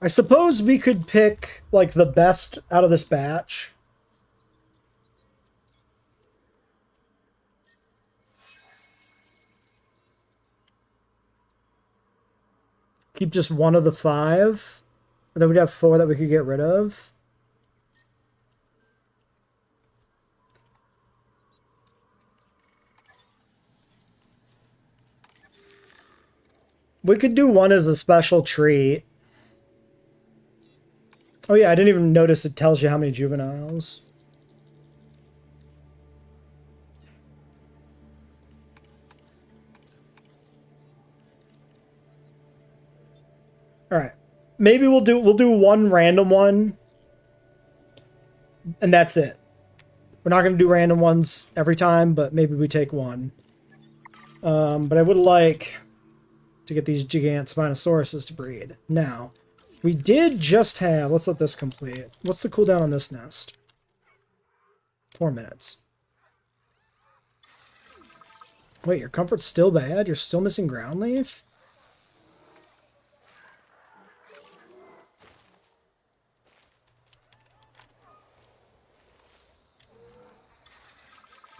I suppose we could pick, like, the best out of this batch. Keep just one of the 5. And then we'd have 4 that we could get rid of. We could do one as a special treat. Oh yeah, I didn't even notice it tells you how many juveniles. Alright. Maybe we'll do one random one. And that's it. We're not gonna do random ones every time, but maybe we take one. But I would like to get these gigant Spinosauruses to breed. Now, we did just have... Let's let this complete. What's the cooldown on this nest? 4 minutes. Wait, your comfort's still bad? You're still missing ground leaf?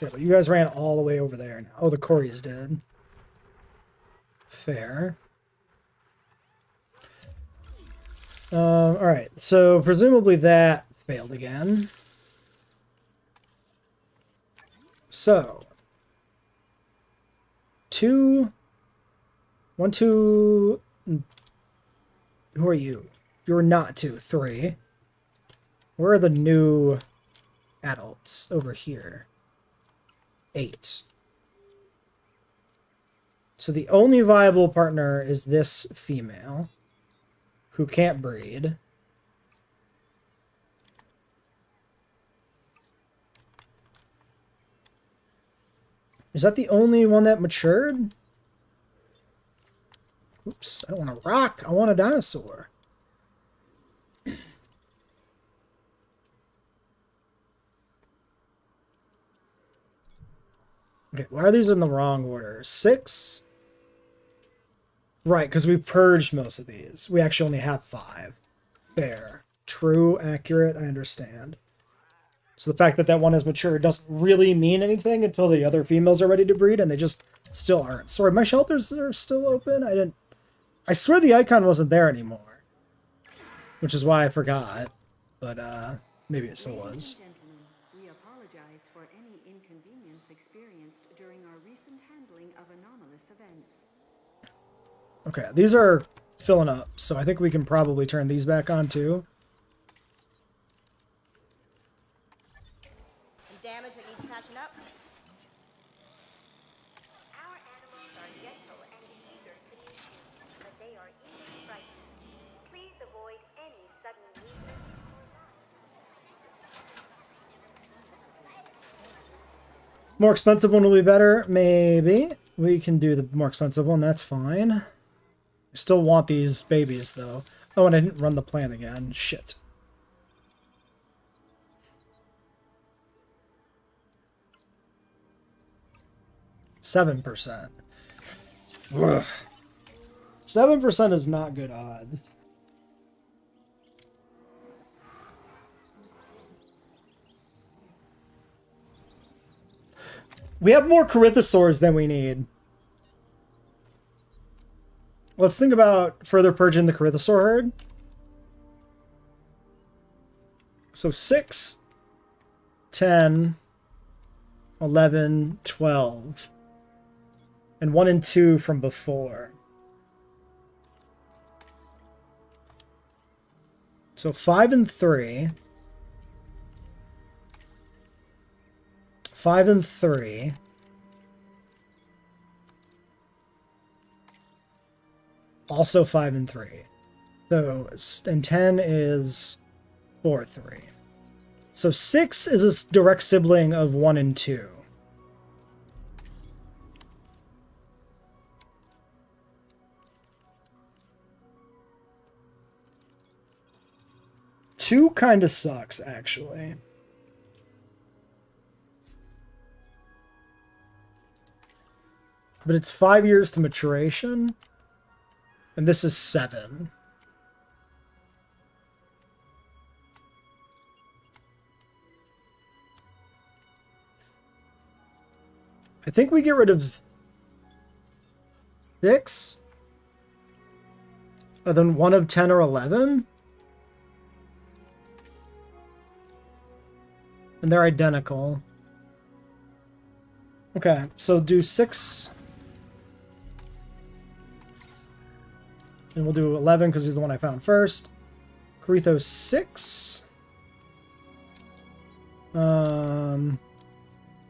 Yeah, but you guys ran all the way over there now. Oh, the Cory's dead. Fair. Alright, so presumably that failed again. So, 2, 1, 2, who are you? You're not 2, 3. Where are the new adults? Over here. 8. So the only viable partner is this female who can't breed. Is that the only one that matured? Oops, I don't want a rock. I want a dinosaur. Okay, why are these in the wrong order? 6? Right, because we purged most of these. We actually only have 5. Fair. True, accurate, I understand. So the fact that that one is mature doesn't really mean anything until the other females are ready to breed, and they just still aren't. Sorry, my shelters are still open? I swear the icon wasn't there anymore. Which is why I forgot. But, maybe it still was. We apologize for any inconvenience experienced during our recent handling of anomalous events. Okay, these are filling up, so I think we can probably turn these back on too. Some damage that needs patching up. Our animals are gentle and eager to meet you, but they are easily frightened. Please avoid any sudden movement or run. More expensive one will be better, maybe. We can do the more expensive one, that's fine. I still want these babies, though. Oh, and I didn't run the plan again. Shit. %. Ugh. 7% is not good odds. We have more Corythosaurs than we need. Let's think about further purging the Corythosaur herd. So 6, 10, 11, 12. And 1 and 2 from before. So 5 and 3. 5 and 3. Also 5 and 3. So, and 10 is 4, 3. So 6 is a direct sibling of 1 and 2. Two kind of sucks, actually. But it's 5 years to maturation. And this is 7. I think we get rid of 6. And then 1 of 10 or 11. And they're identical. Okay, so do 6. And we'll do 11 because he's the one I found first. Coretho 6.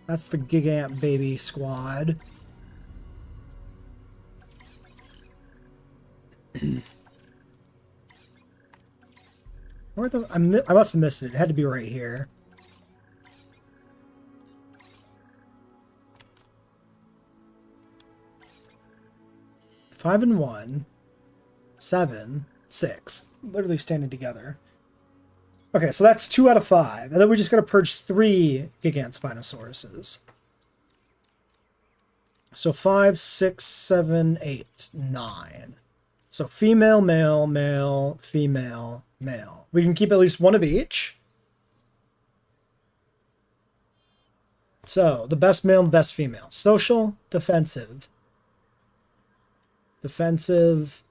That's the Gigant Baby Squad. Where the I must have missed it. It had to be right here. Five and 1, 7, 6, literally standing together. Okay, so that's 2 out of 5, and then we just gotta purge 3 Gigant Spinosauruses. So 5, 6, 7, 8, 9. So female, male, male, female, male. We can keep at least 1 of each. So the best male and best female. Social, defensive. Defensive.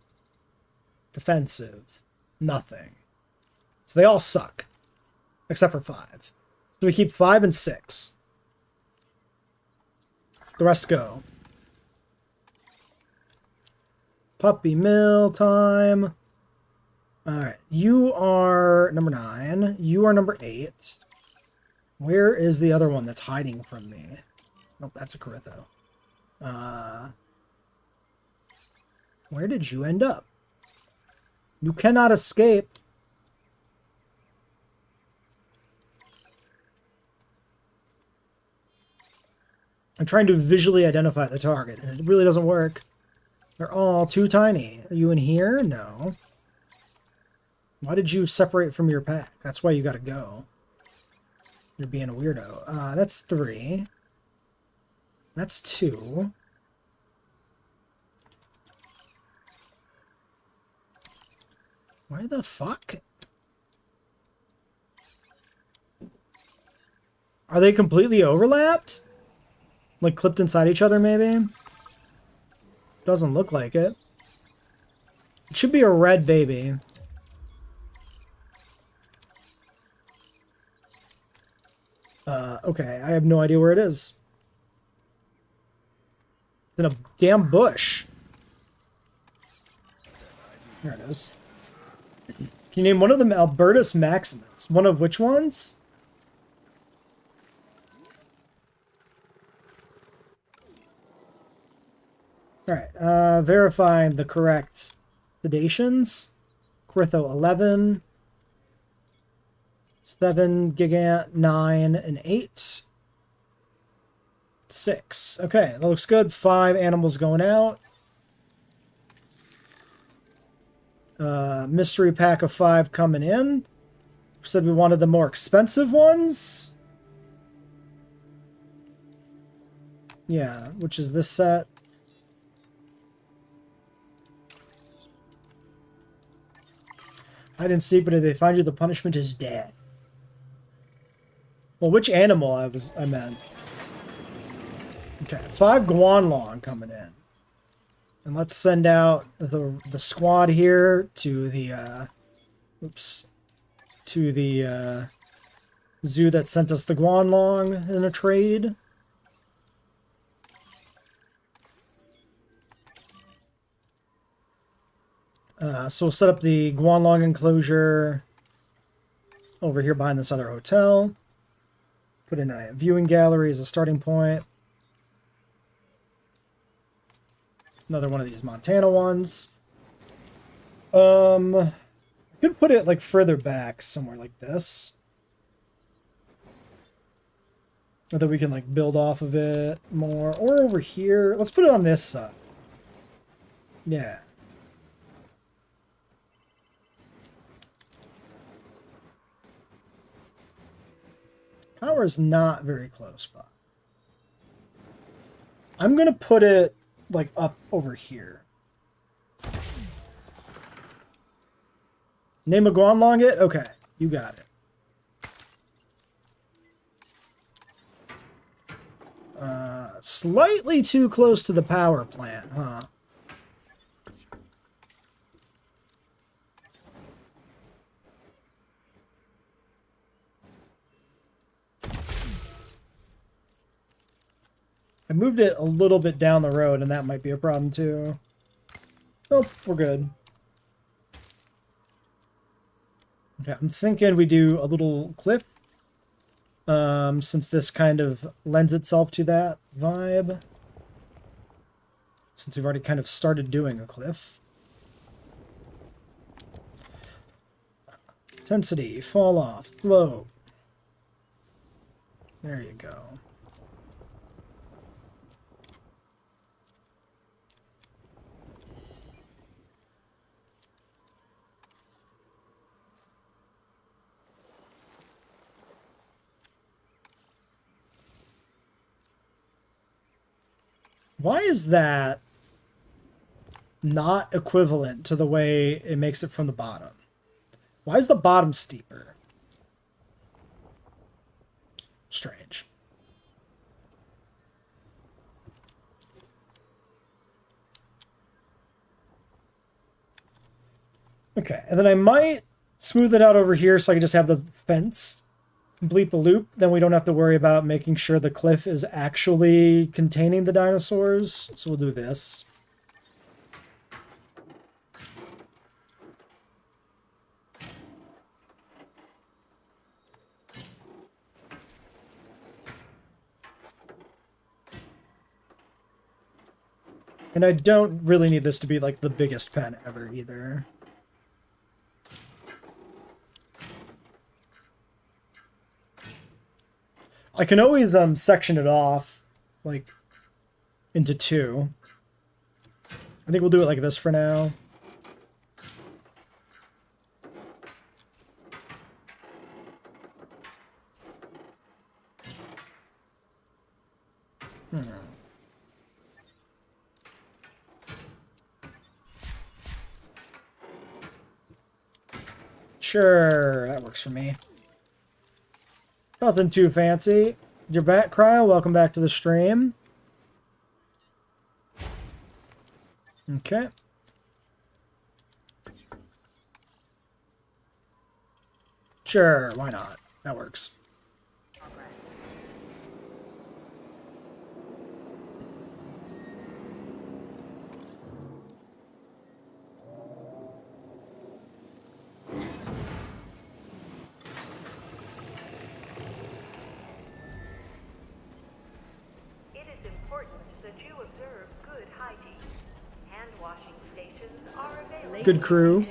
Defensive. Nothing. So they all suck. Except for 5. So we keep 5 and 6. The rest go. Puppy mill time. Alright. You are number 9. You are number 8. Where is the other one that's hiding from me? Oh, that's a Coretho. Where did you end up? You cannot escape. I'm trying to visually identify the target, and it really doesn't work. They're all too tiny. Are you in here? No. Why did you separate from your pack? That's why you gotta go. You're being a weirdo. That's 3. That's 2. Where the fuck? Are they completely overlapped? Like clipped inside each other, maybe? Doesn't look like it. It should be a red baby. Okay, I have no idea where it is. It's in a damn bush. There it is. Can you name one of them Albertus Maximus? One of which ones? Alright, verifying the correct sedations. Coretho 11. 7, Gigant, 9, and 8. 6. Okay, that looks good. 5 animals going out. Mystery pack of 5 coming in. Said we wanted the more expensive ones. Yeah, which is this set. Hide and seek, but if they find you, the punishment is death. Well, which animal I meant. Okay, 5 Guanlong coming in. And let's send out the squad here to the to the zoo that sent us the Guanlong in a trade. So we'll set up the Guanlong enclosure over here behind this other hotel. Put in a viewing gallery as a starting point. Another one of these Montana ones. I could put it like further back somewhere like this. Or that we can like build off of it more. Or over here. Let's put it on this side. Yeah. Power's not very close by. I'm gonna put it like up over here. Name a Guanlong it? Okay, you got it. Slightly too close to the power plant, huh? I moved it a little bit down the road, and that might be a problem too. Nope, we're good. Okay, I'm thinking we do a little cliff. Since this kind of lends itself to that vibe. Since we've already kind of started doing a cliff. Intensity, fall off, flow. There you go. Why is that not equivalent to the way it makes it from the bottom? Why is the bottom steeper? Strange. Okay, and then I might smooth it out over here so I can just have the fence complete the loop. Then we don't have to worry about making sure the cliff is actually containing the dinosaurs. So we'll do this. And I don't really need this to be like the biggest pen ever either. I can always section it off like into two. I think we'll do it like this for now. Sure, that works for me. Nothing too fancy. You're back, Cryo. Welcome back to the stream. Okay. Sure, why not? That works. Good crew.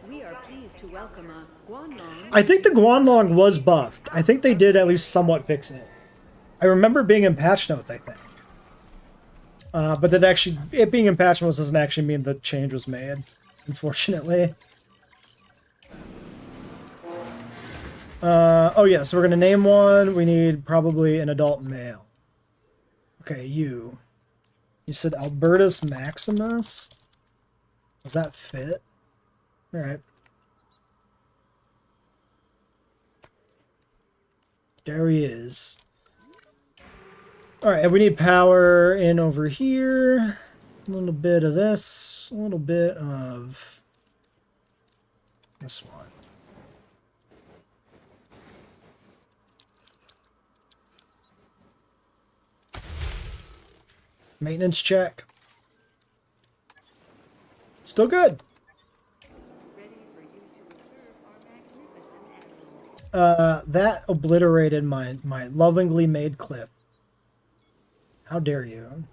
We are pleased to welcome a Guanlong. I think the Guanlong was buffed. I think they did at least somewhat fix it. I remember being in patch notes, I think. But that actually, it being in patch notes doesn't actually mean the change was made, unfortunately. Oh yeah, so we're gonna name one. We need probably an adult male. Okay, you. You said Albertus Maximus? Does that fit? Alright. There he is. Alright, and we need power in over here. A little bit of this. A little bit of this one. Maintenance check. Still good. That obliterated my lovingly made clip. How dare you?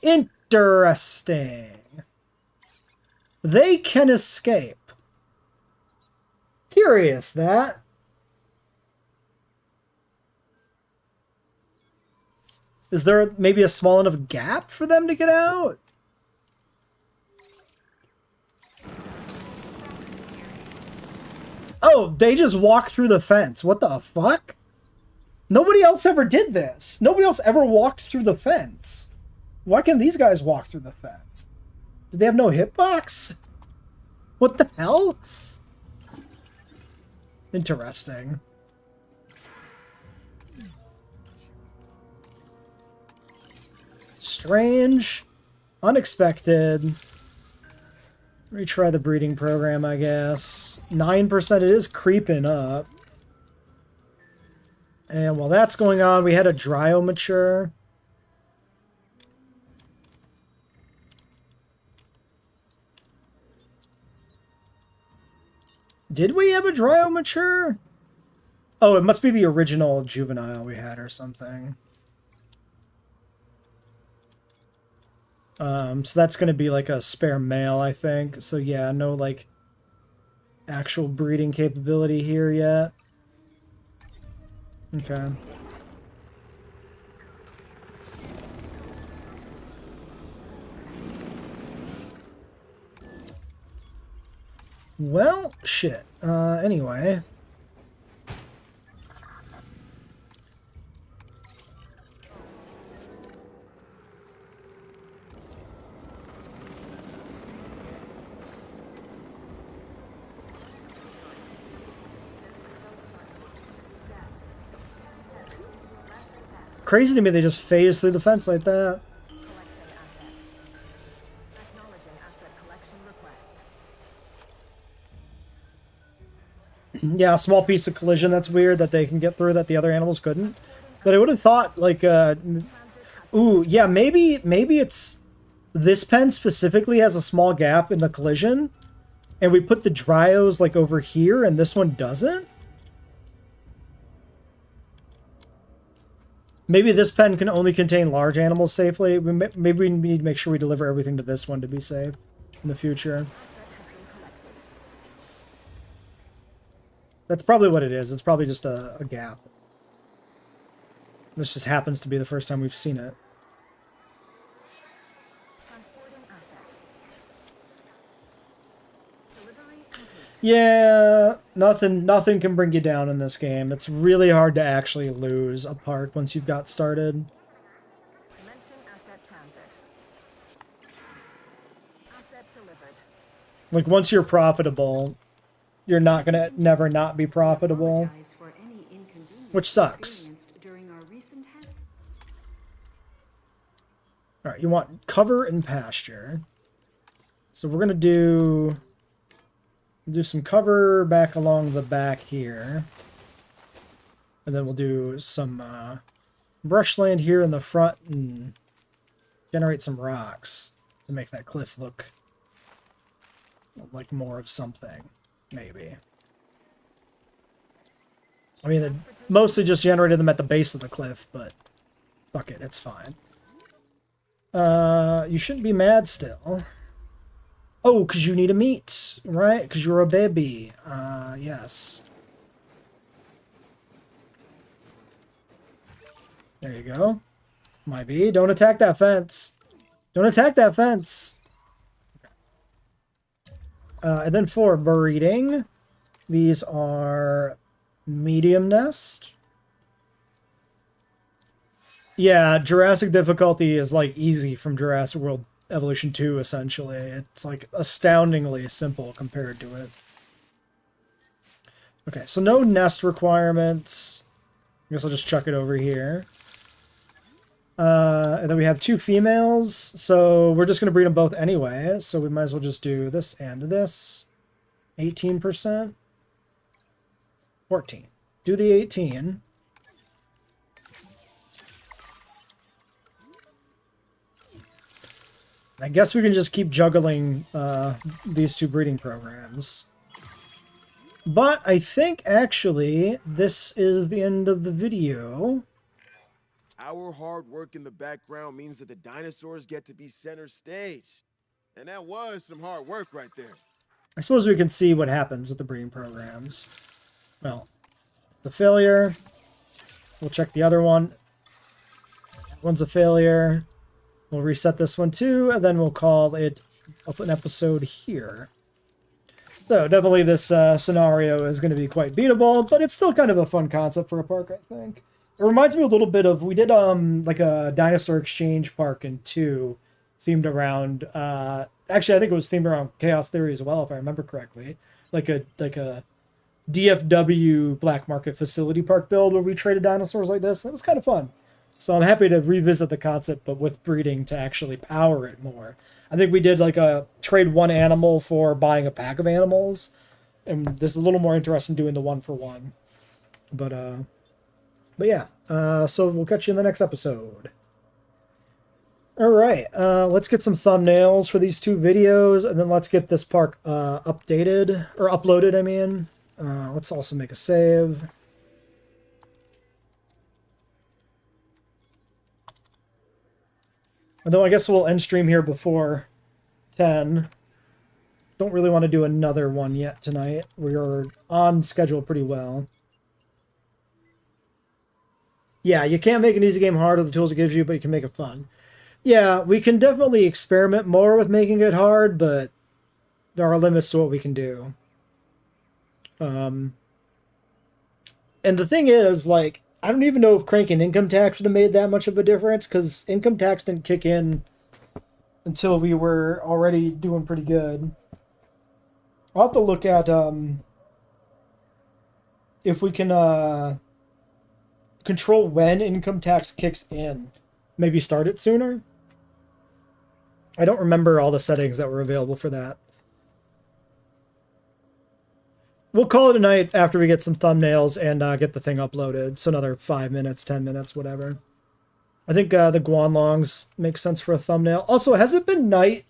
Interesting. They can escape. Curious that. Is there maybe a small enough gap for them to get out? Oh, they just walk through the fence. What the fuck? Nobody else ever did this. Nobody else ever walked through the fence. Why can these guys walk through the fence? Do they have no hitbox? What the hell? Interesting. Strange. Unexpected. Retry the breeding program, I guess. 9%, it is creeping up. And while that's going on, we had a Dryo mature. Did we have a Dryo mature? Oh, it must be the original juvenile we had or something. So that's going to be like a spare male, I think. So yeah, no like actual breeding capability here yet. Okay. Well, shit. Anyway. Crazy to me they just phase through the fence like that. Yeah, a small piece of collision, that's weird that they can get through that the other animals couldn't. But I would have thought, like, ooh, yeah, maybe it's... This pen specifically has a small gap in the collision, and we put the Dryos, like, over here, and this one doesn't? Maybe this pen can only contain large animals safely. Maybe we need to make sure we deliver everything to this one to be safe in the future. That's probably what it is. It's probably just a gap. This just happens to be the first time we've seen it. Yeah, nothing can bring you down in this game. It's really hard to actually lose a park once you've got started. Like, once you're profitable, you're not gonna never not be profitable, which sucks. All right, you want cover and pasture. So we're gonna do some cover back along the back here. And then we'll do some brushland here in the front and generate some rocks to make that cliff look like more of something, maybe. I mean, it mostly just generated them at the base of the cliff, but fuck it, it's fine. You shouldn't be mad still. Oh, because you need a meat, right? Because you're a baby. Yes. There you go. Might be. Don't attack that fence. Don't attack that fence. And then for breeding, these are medium nest. Yeah, Jurassic difficulty is like easy from Jurassic World Evolution 2, essentially. It's like astoundingly simple compared to it. Okay, so no nest requirements. I guess I'll just chuck it over here. And then we have 2 females, so we're just going to breed them both anyway, so we might as well just do this and this. 18%. 14. Do the 18. I guess we can just keep juggling these 2 breeding programs. But I think, actually, this is the end of the video. Our hard work in the background means that the dinosaurs get to be center stage. And that was some hard work right there. I suppose we can see what happens with the breeding programs. Well, it's a failure. We'll check the other one. One's a failure. We'll reset this one too, and then we'll call it an episode here. So definitely this scenario is going to be quite beatable, but it's still kind of a fun concept for a park, I think. It reminds me a little bit of, we did like a dinosaur exchange park in 2, themed around, actually I think it was themed around Chaos Theory as well, if I remember correctly. Like a DFW black market facility park build where we traded dinosaurs like this. That was kind of fun. So I'm happy to revisit the concept, but with breeding to actually power it more. I think we did like a trade one animal for buying a pack of animals. And this is a little more interesting doing the 1-for-1. But yeah, so we'll catch you in the next episode. All right, let's get some thumbnails for these 2 videos, and then let's get this park updated, or uploaded, I mean. Let's also make a save. Although I guess we'll end stream here before 10. Don't really want to do another one yet tonight. We are on schedule pretty well. Yeah, you can't make an easy game hard with the tools it gives you, but you can make it fun. Yeah, we can definitely experiment more with making it hard, but there are limits to what we can do. And the thing is, like, I don't even know if cranking income tax would have made that much of a difference, because income tax didn't kick in until we were already doing pretty good. I'll have to look at if we can control when income tax kicks in. Maybe start it sooner? I don't remember all the settings that were available for that. We'll call it a night after we get some thumbnails and get the thing uploaded. So another 5 minutes, 10 minutes, whatever. I think the Guanlongs make sense for a thumbnail. Also, has it been night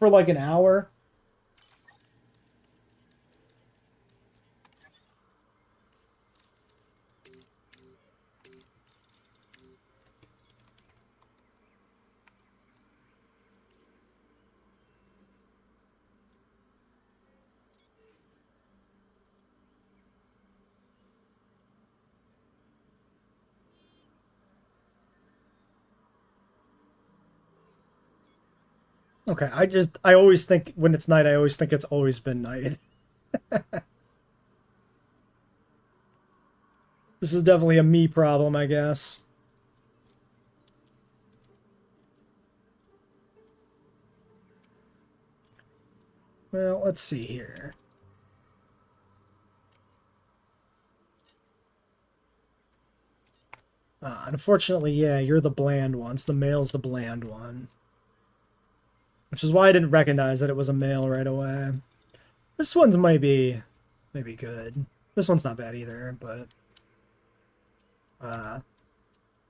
for like an hour? Okay, I always think when it's night, I always think it's always been night. This is definitely a me problem, I guess. Well, let's see here. Unfortunately, yeah, you're the bland one. So the male's the bland one. Which is why I didn't recognize that it was a male right away. This one's maybe good. This one's not bad either, but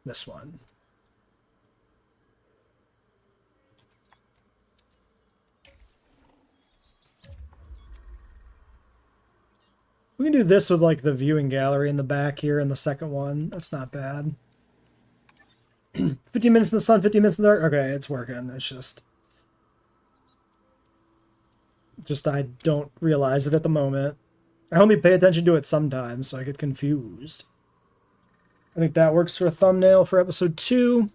this one. We can do this with like the viewing gallery in the back here in the second one. That's not bad. 15 minutes in the sun, 15 minutes in the dark. Okay, it's working. It's just I don't realize it at the moment. I only pay attention to it sometimes, so I get confused. I think that works for a thumbnail for episode 2.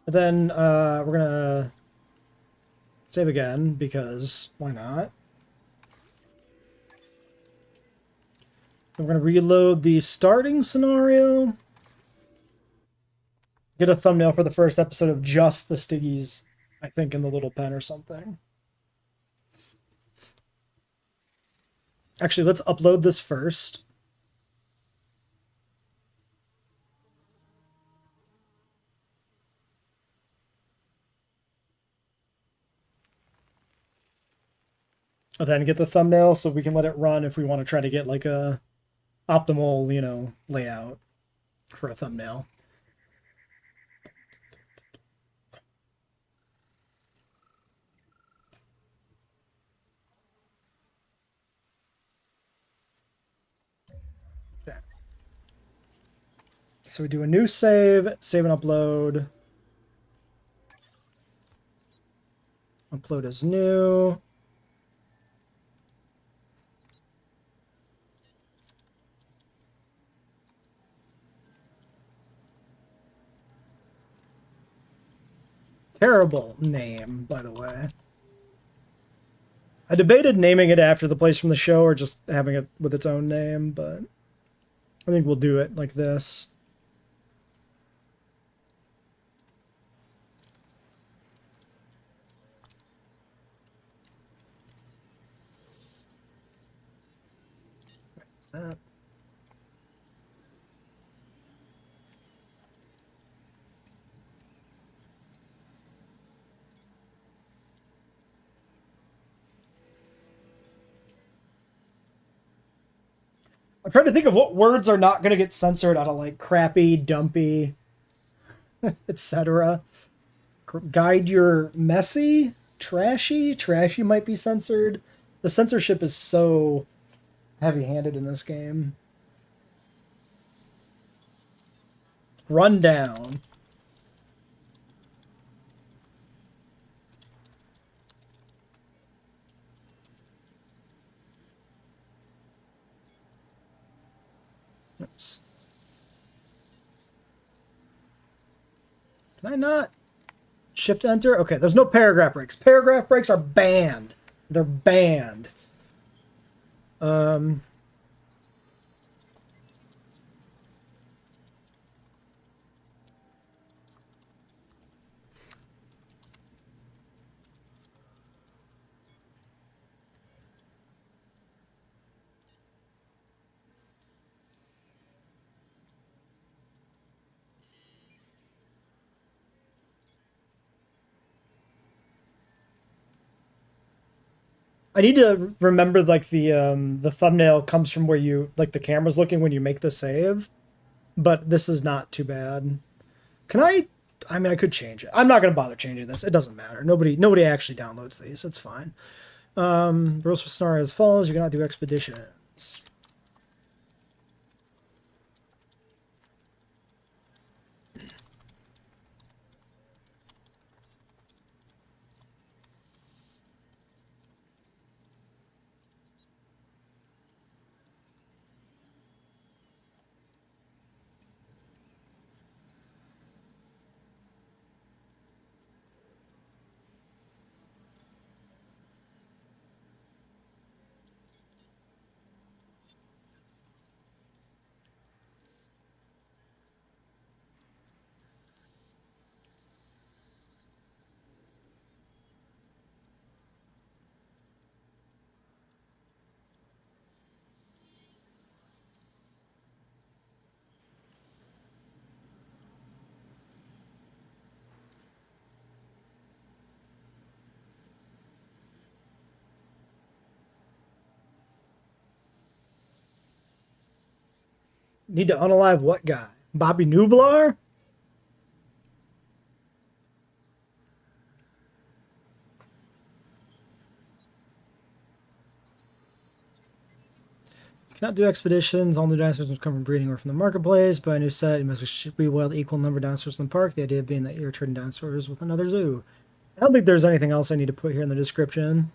Then we're gonna save again, because why not? We're gonna reload the starting scenario. Get a thumbnail for the first episode of just the Stiggies, I think, in the little pen or something. Actually, let's upload this first. And then get the thumbnail so we can let it run if we want to try to get like a optimal, you know, layout for a thumbnail. So we do a new save, save and upload. Upload as new. Terrible name, by the way. I debated naming it after the place from the show or just having it with its own name, but I think we'll do it like this. What's that? I'm trying to think of what words are not going to get censored out of like crappy, dumpy, etc. Guide your messy, trashy. Trashy might be censored. The censorship is so heavy-handed in this game. Rundown. Oops. Can I not? Shift enter? Okay, there's no paragraph breaks. Paragraph breaks are banned. They're banned. I need to remember like the thumbnail comes from where you like the camera's looking when you make the save, but this is not too bad. Can I mean I could change it. I'm not gonna bother changing this. It doesn't matter. Nobody actually downloads these. It's fine. Rules for scenario as follows. You cannot do expeditions. Need to unalive what guy? Bobby Nublar? Cannot do expeditions. All new dinosaurs must come from breeding or from the marketplace. By a new set, you must be wild equal number of dinosaurs in the park. The idea being that you're trading dinosaurs with another zoo. I don't think there's anything else I need to put here in the description.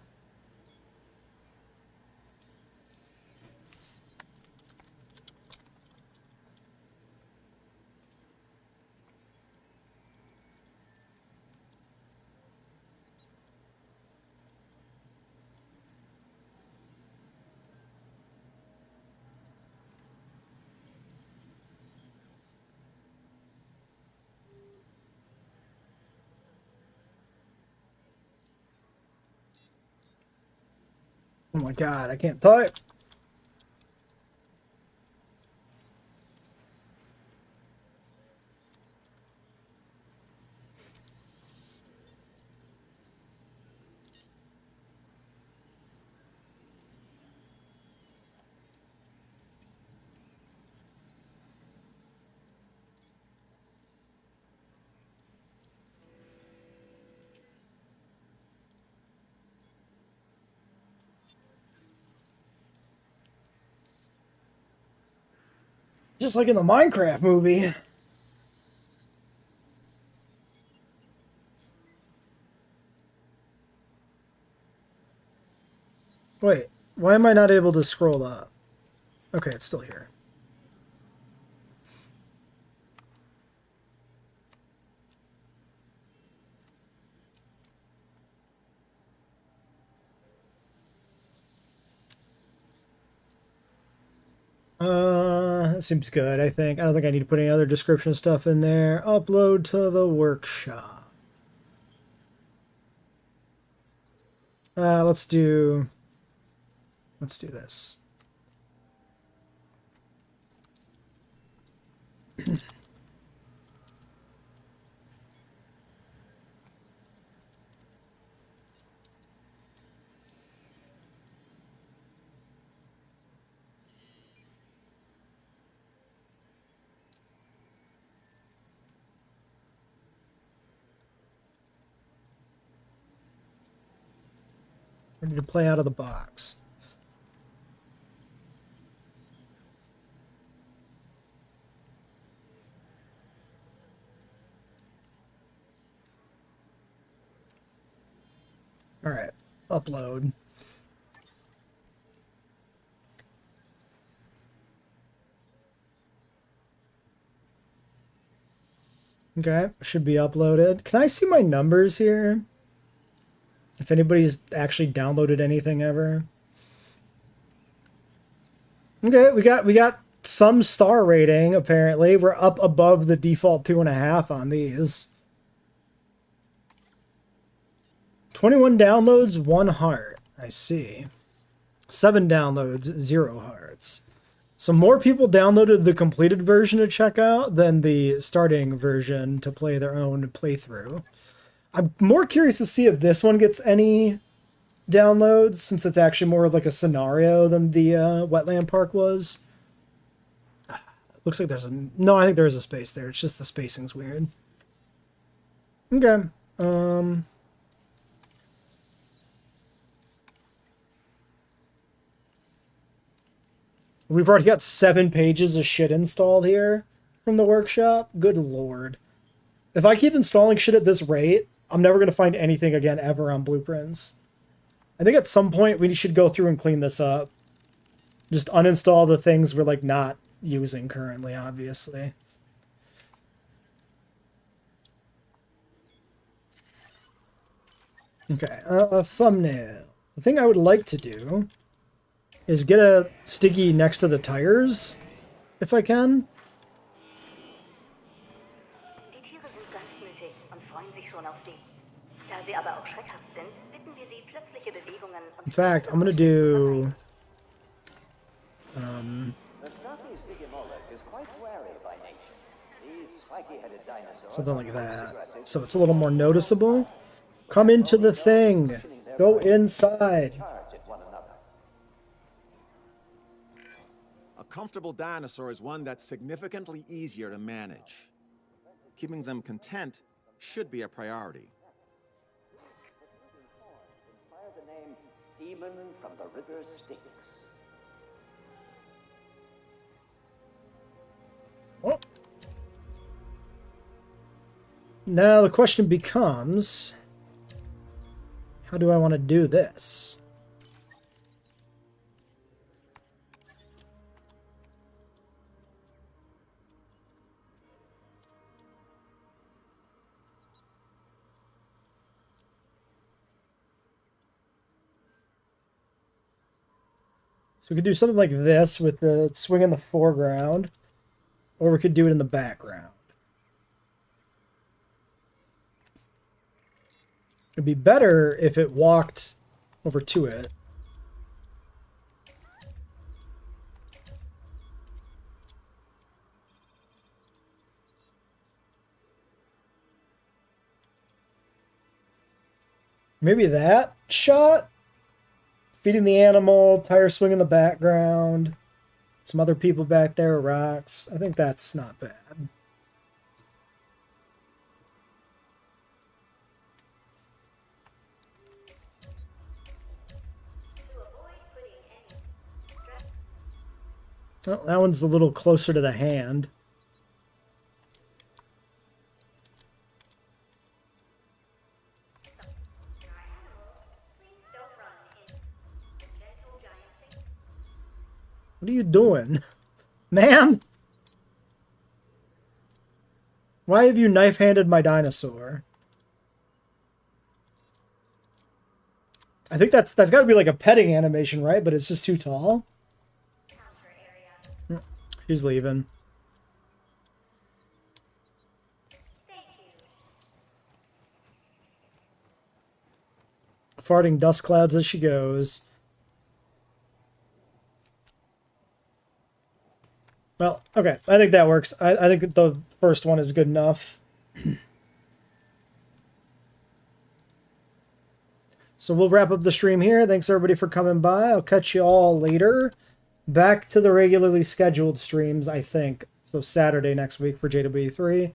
Oh my god, I can't type. Just like in the Minecraft movie. Wait, why am I not able to scroll up? Okay, it's still here. That seems good, I think. I don't think I need to put any other description stuff in there. Upload to the workshop. Let's do this. Ready to play out of the box. All right, upload. Okay, should be uploaded. Can I see my numbers here? If anybody's actually downloaded anything ever. Okay, we got some star rating, apparently. We're up above the default 2.5 on these. 21 downloads, 1 heart. I see. 7 downloads, 0 hearts. So more people downloaded the completed version to check out than the starting version to play their own playthrough. I'm more curious to see if this one gets any downloads, since it's actually more of like a scenario than the Wetland Park was. Looks like there's a... No, I think there is a space there. It's just the spacing's weird. Okay. We've already got 7 pages of shit installed here from the workshop. Good lord. If I keep installing shit at this rate, I'm never going to find anything again ever on Blueprints. I think at some point we should go through and clean this up. Just uninstall the things we're like not using currently, obviously. Okay, a thumbnail. The thing I would like to do is get a sticky next to the tires, if I can. Die Tiere sind sanftmütig und freuen sich schon auf Sie. Da sie aber auch schreckhaft sind, bitten wir Sie, plötzliche Bewegungen und... In fact, I'm gonna do... The stocky Stygimoloch is quite wary by nature. These spiky-headed dinosaurs... something like that. So it's a little more noticeable. Come into the thing. Go inside. charge at one another. A comfortable dinosaur is one that's significantly easier to manage. Keeping them content should be a priority. Inspire the name Demon from the River Styx. Oh. Now the question becomes, how do I want to do this? So we could do something like this with the swing in the foreground, or we could do it in the background. It'd be better if it walked over to it. Maybe that shot? Feeding the animal, tire swing in the background, some other people back there, rocks. I think that's not bad. Well, that one's a little closer to the hand. What are you doing? Ma'am? Why have you knife-handed my dinosaur? I think that's got to be like a petting animation, right? But it's just too tall. She's leaving. Farting dust clouds as she goes. Well, okay. I think that works. I think that the first one is good enough. So we'll wrap up the stream here. Thanks everybody for coming by. I'll catch you all later. Back to the regularly scheduled streams, I think. So Saturday next week for JW3.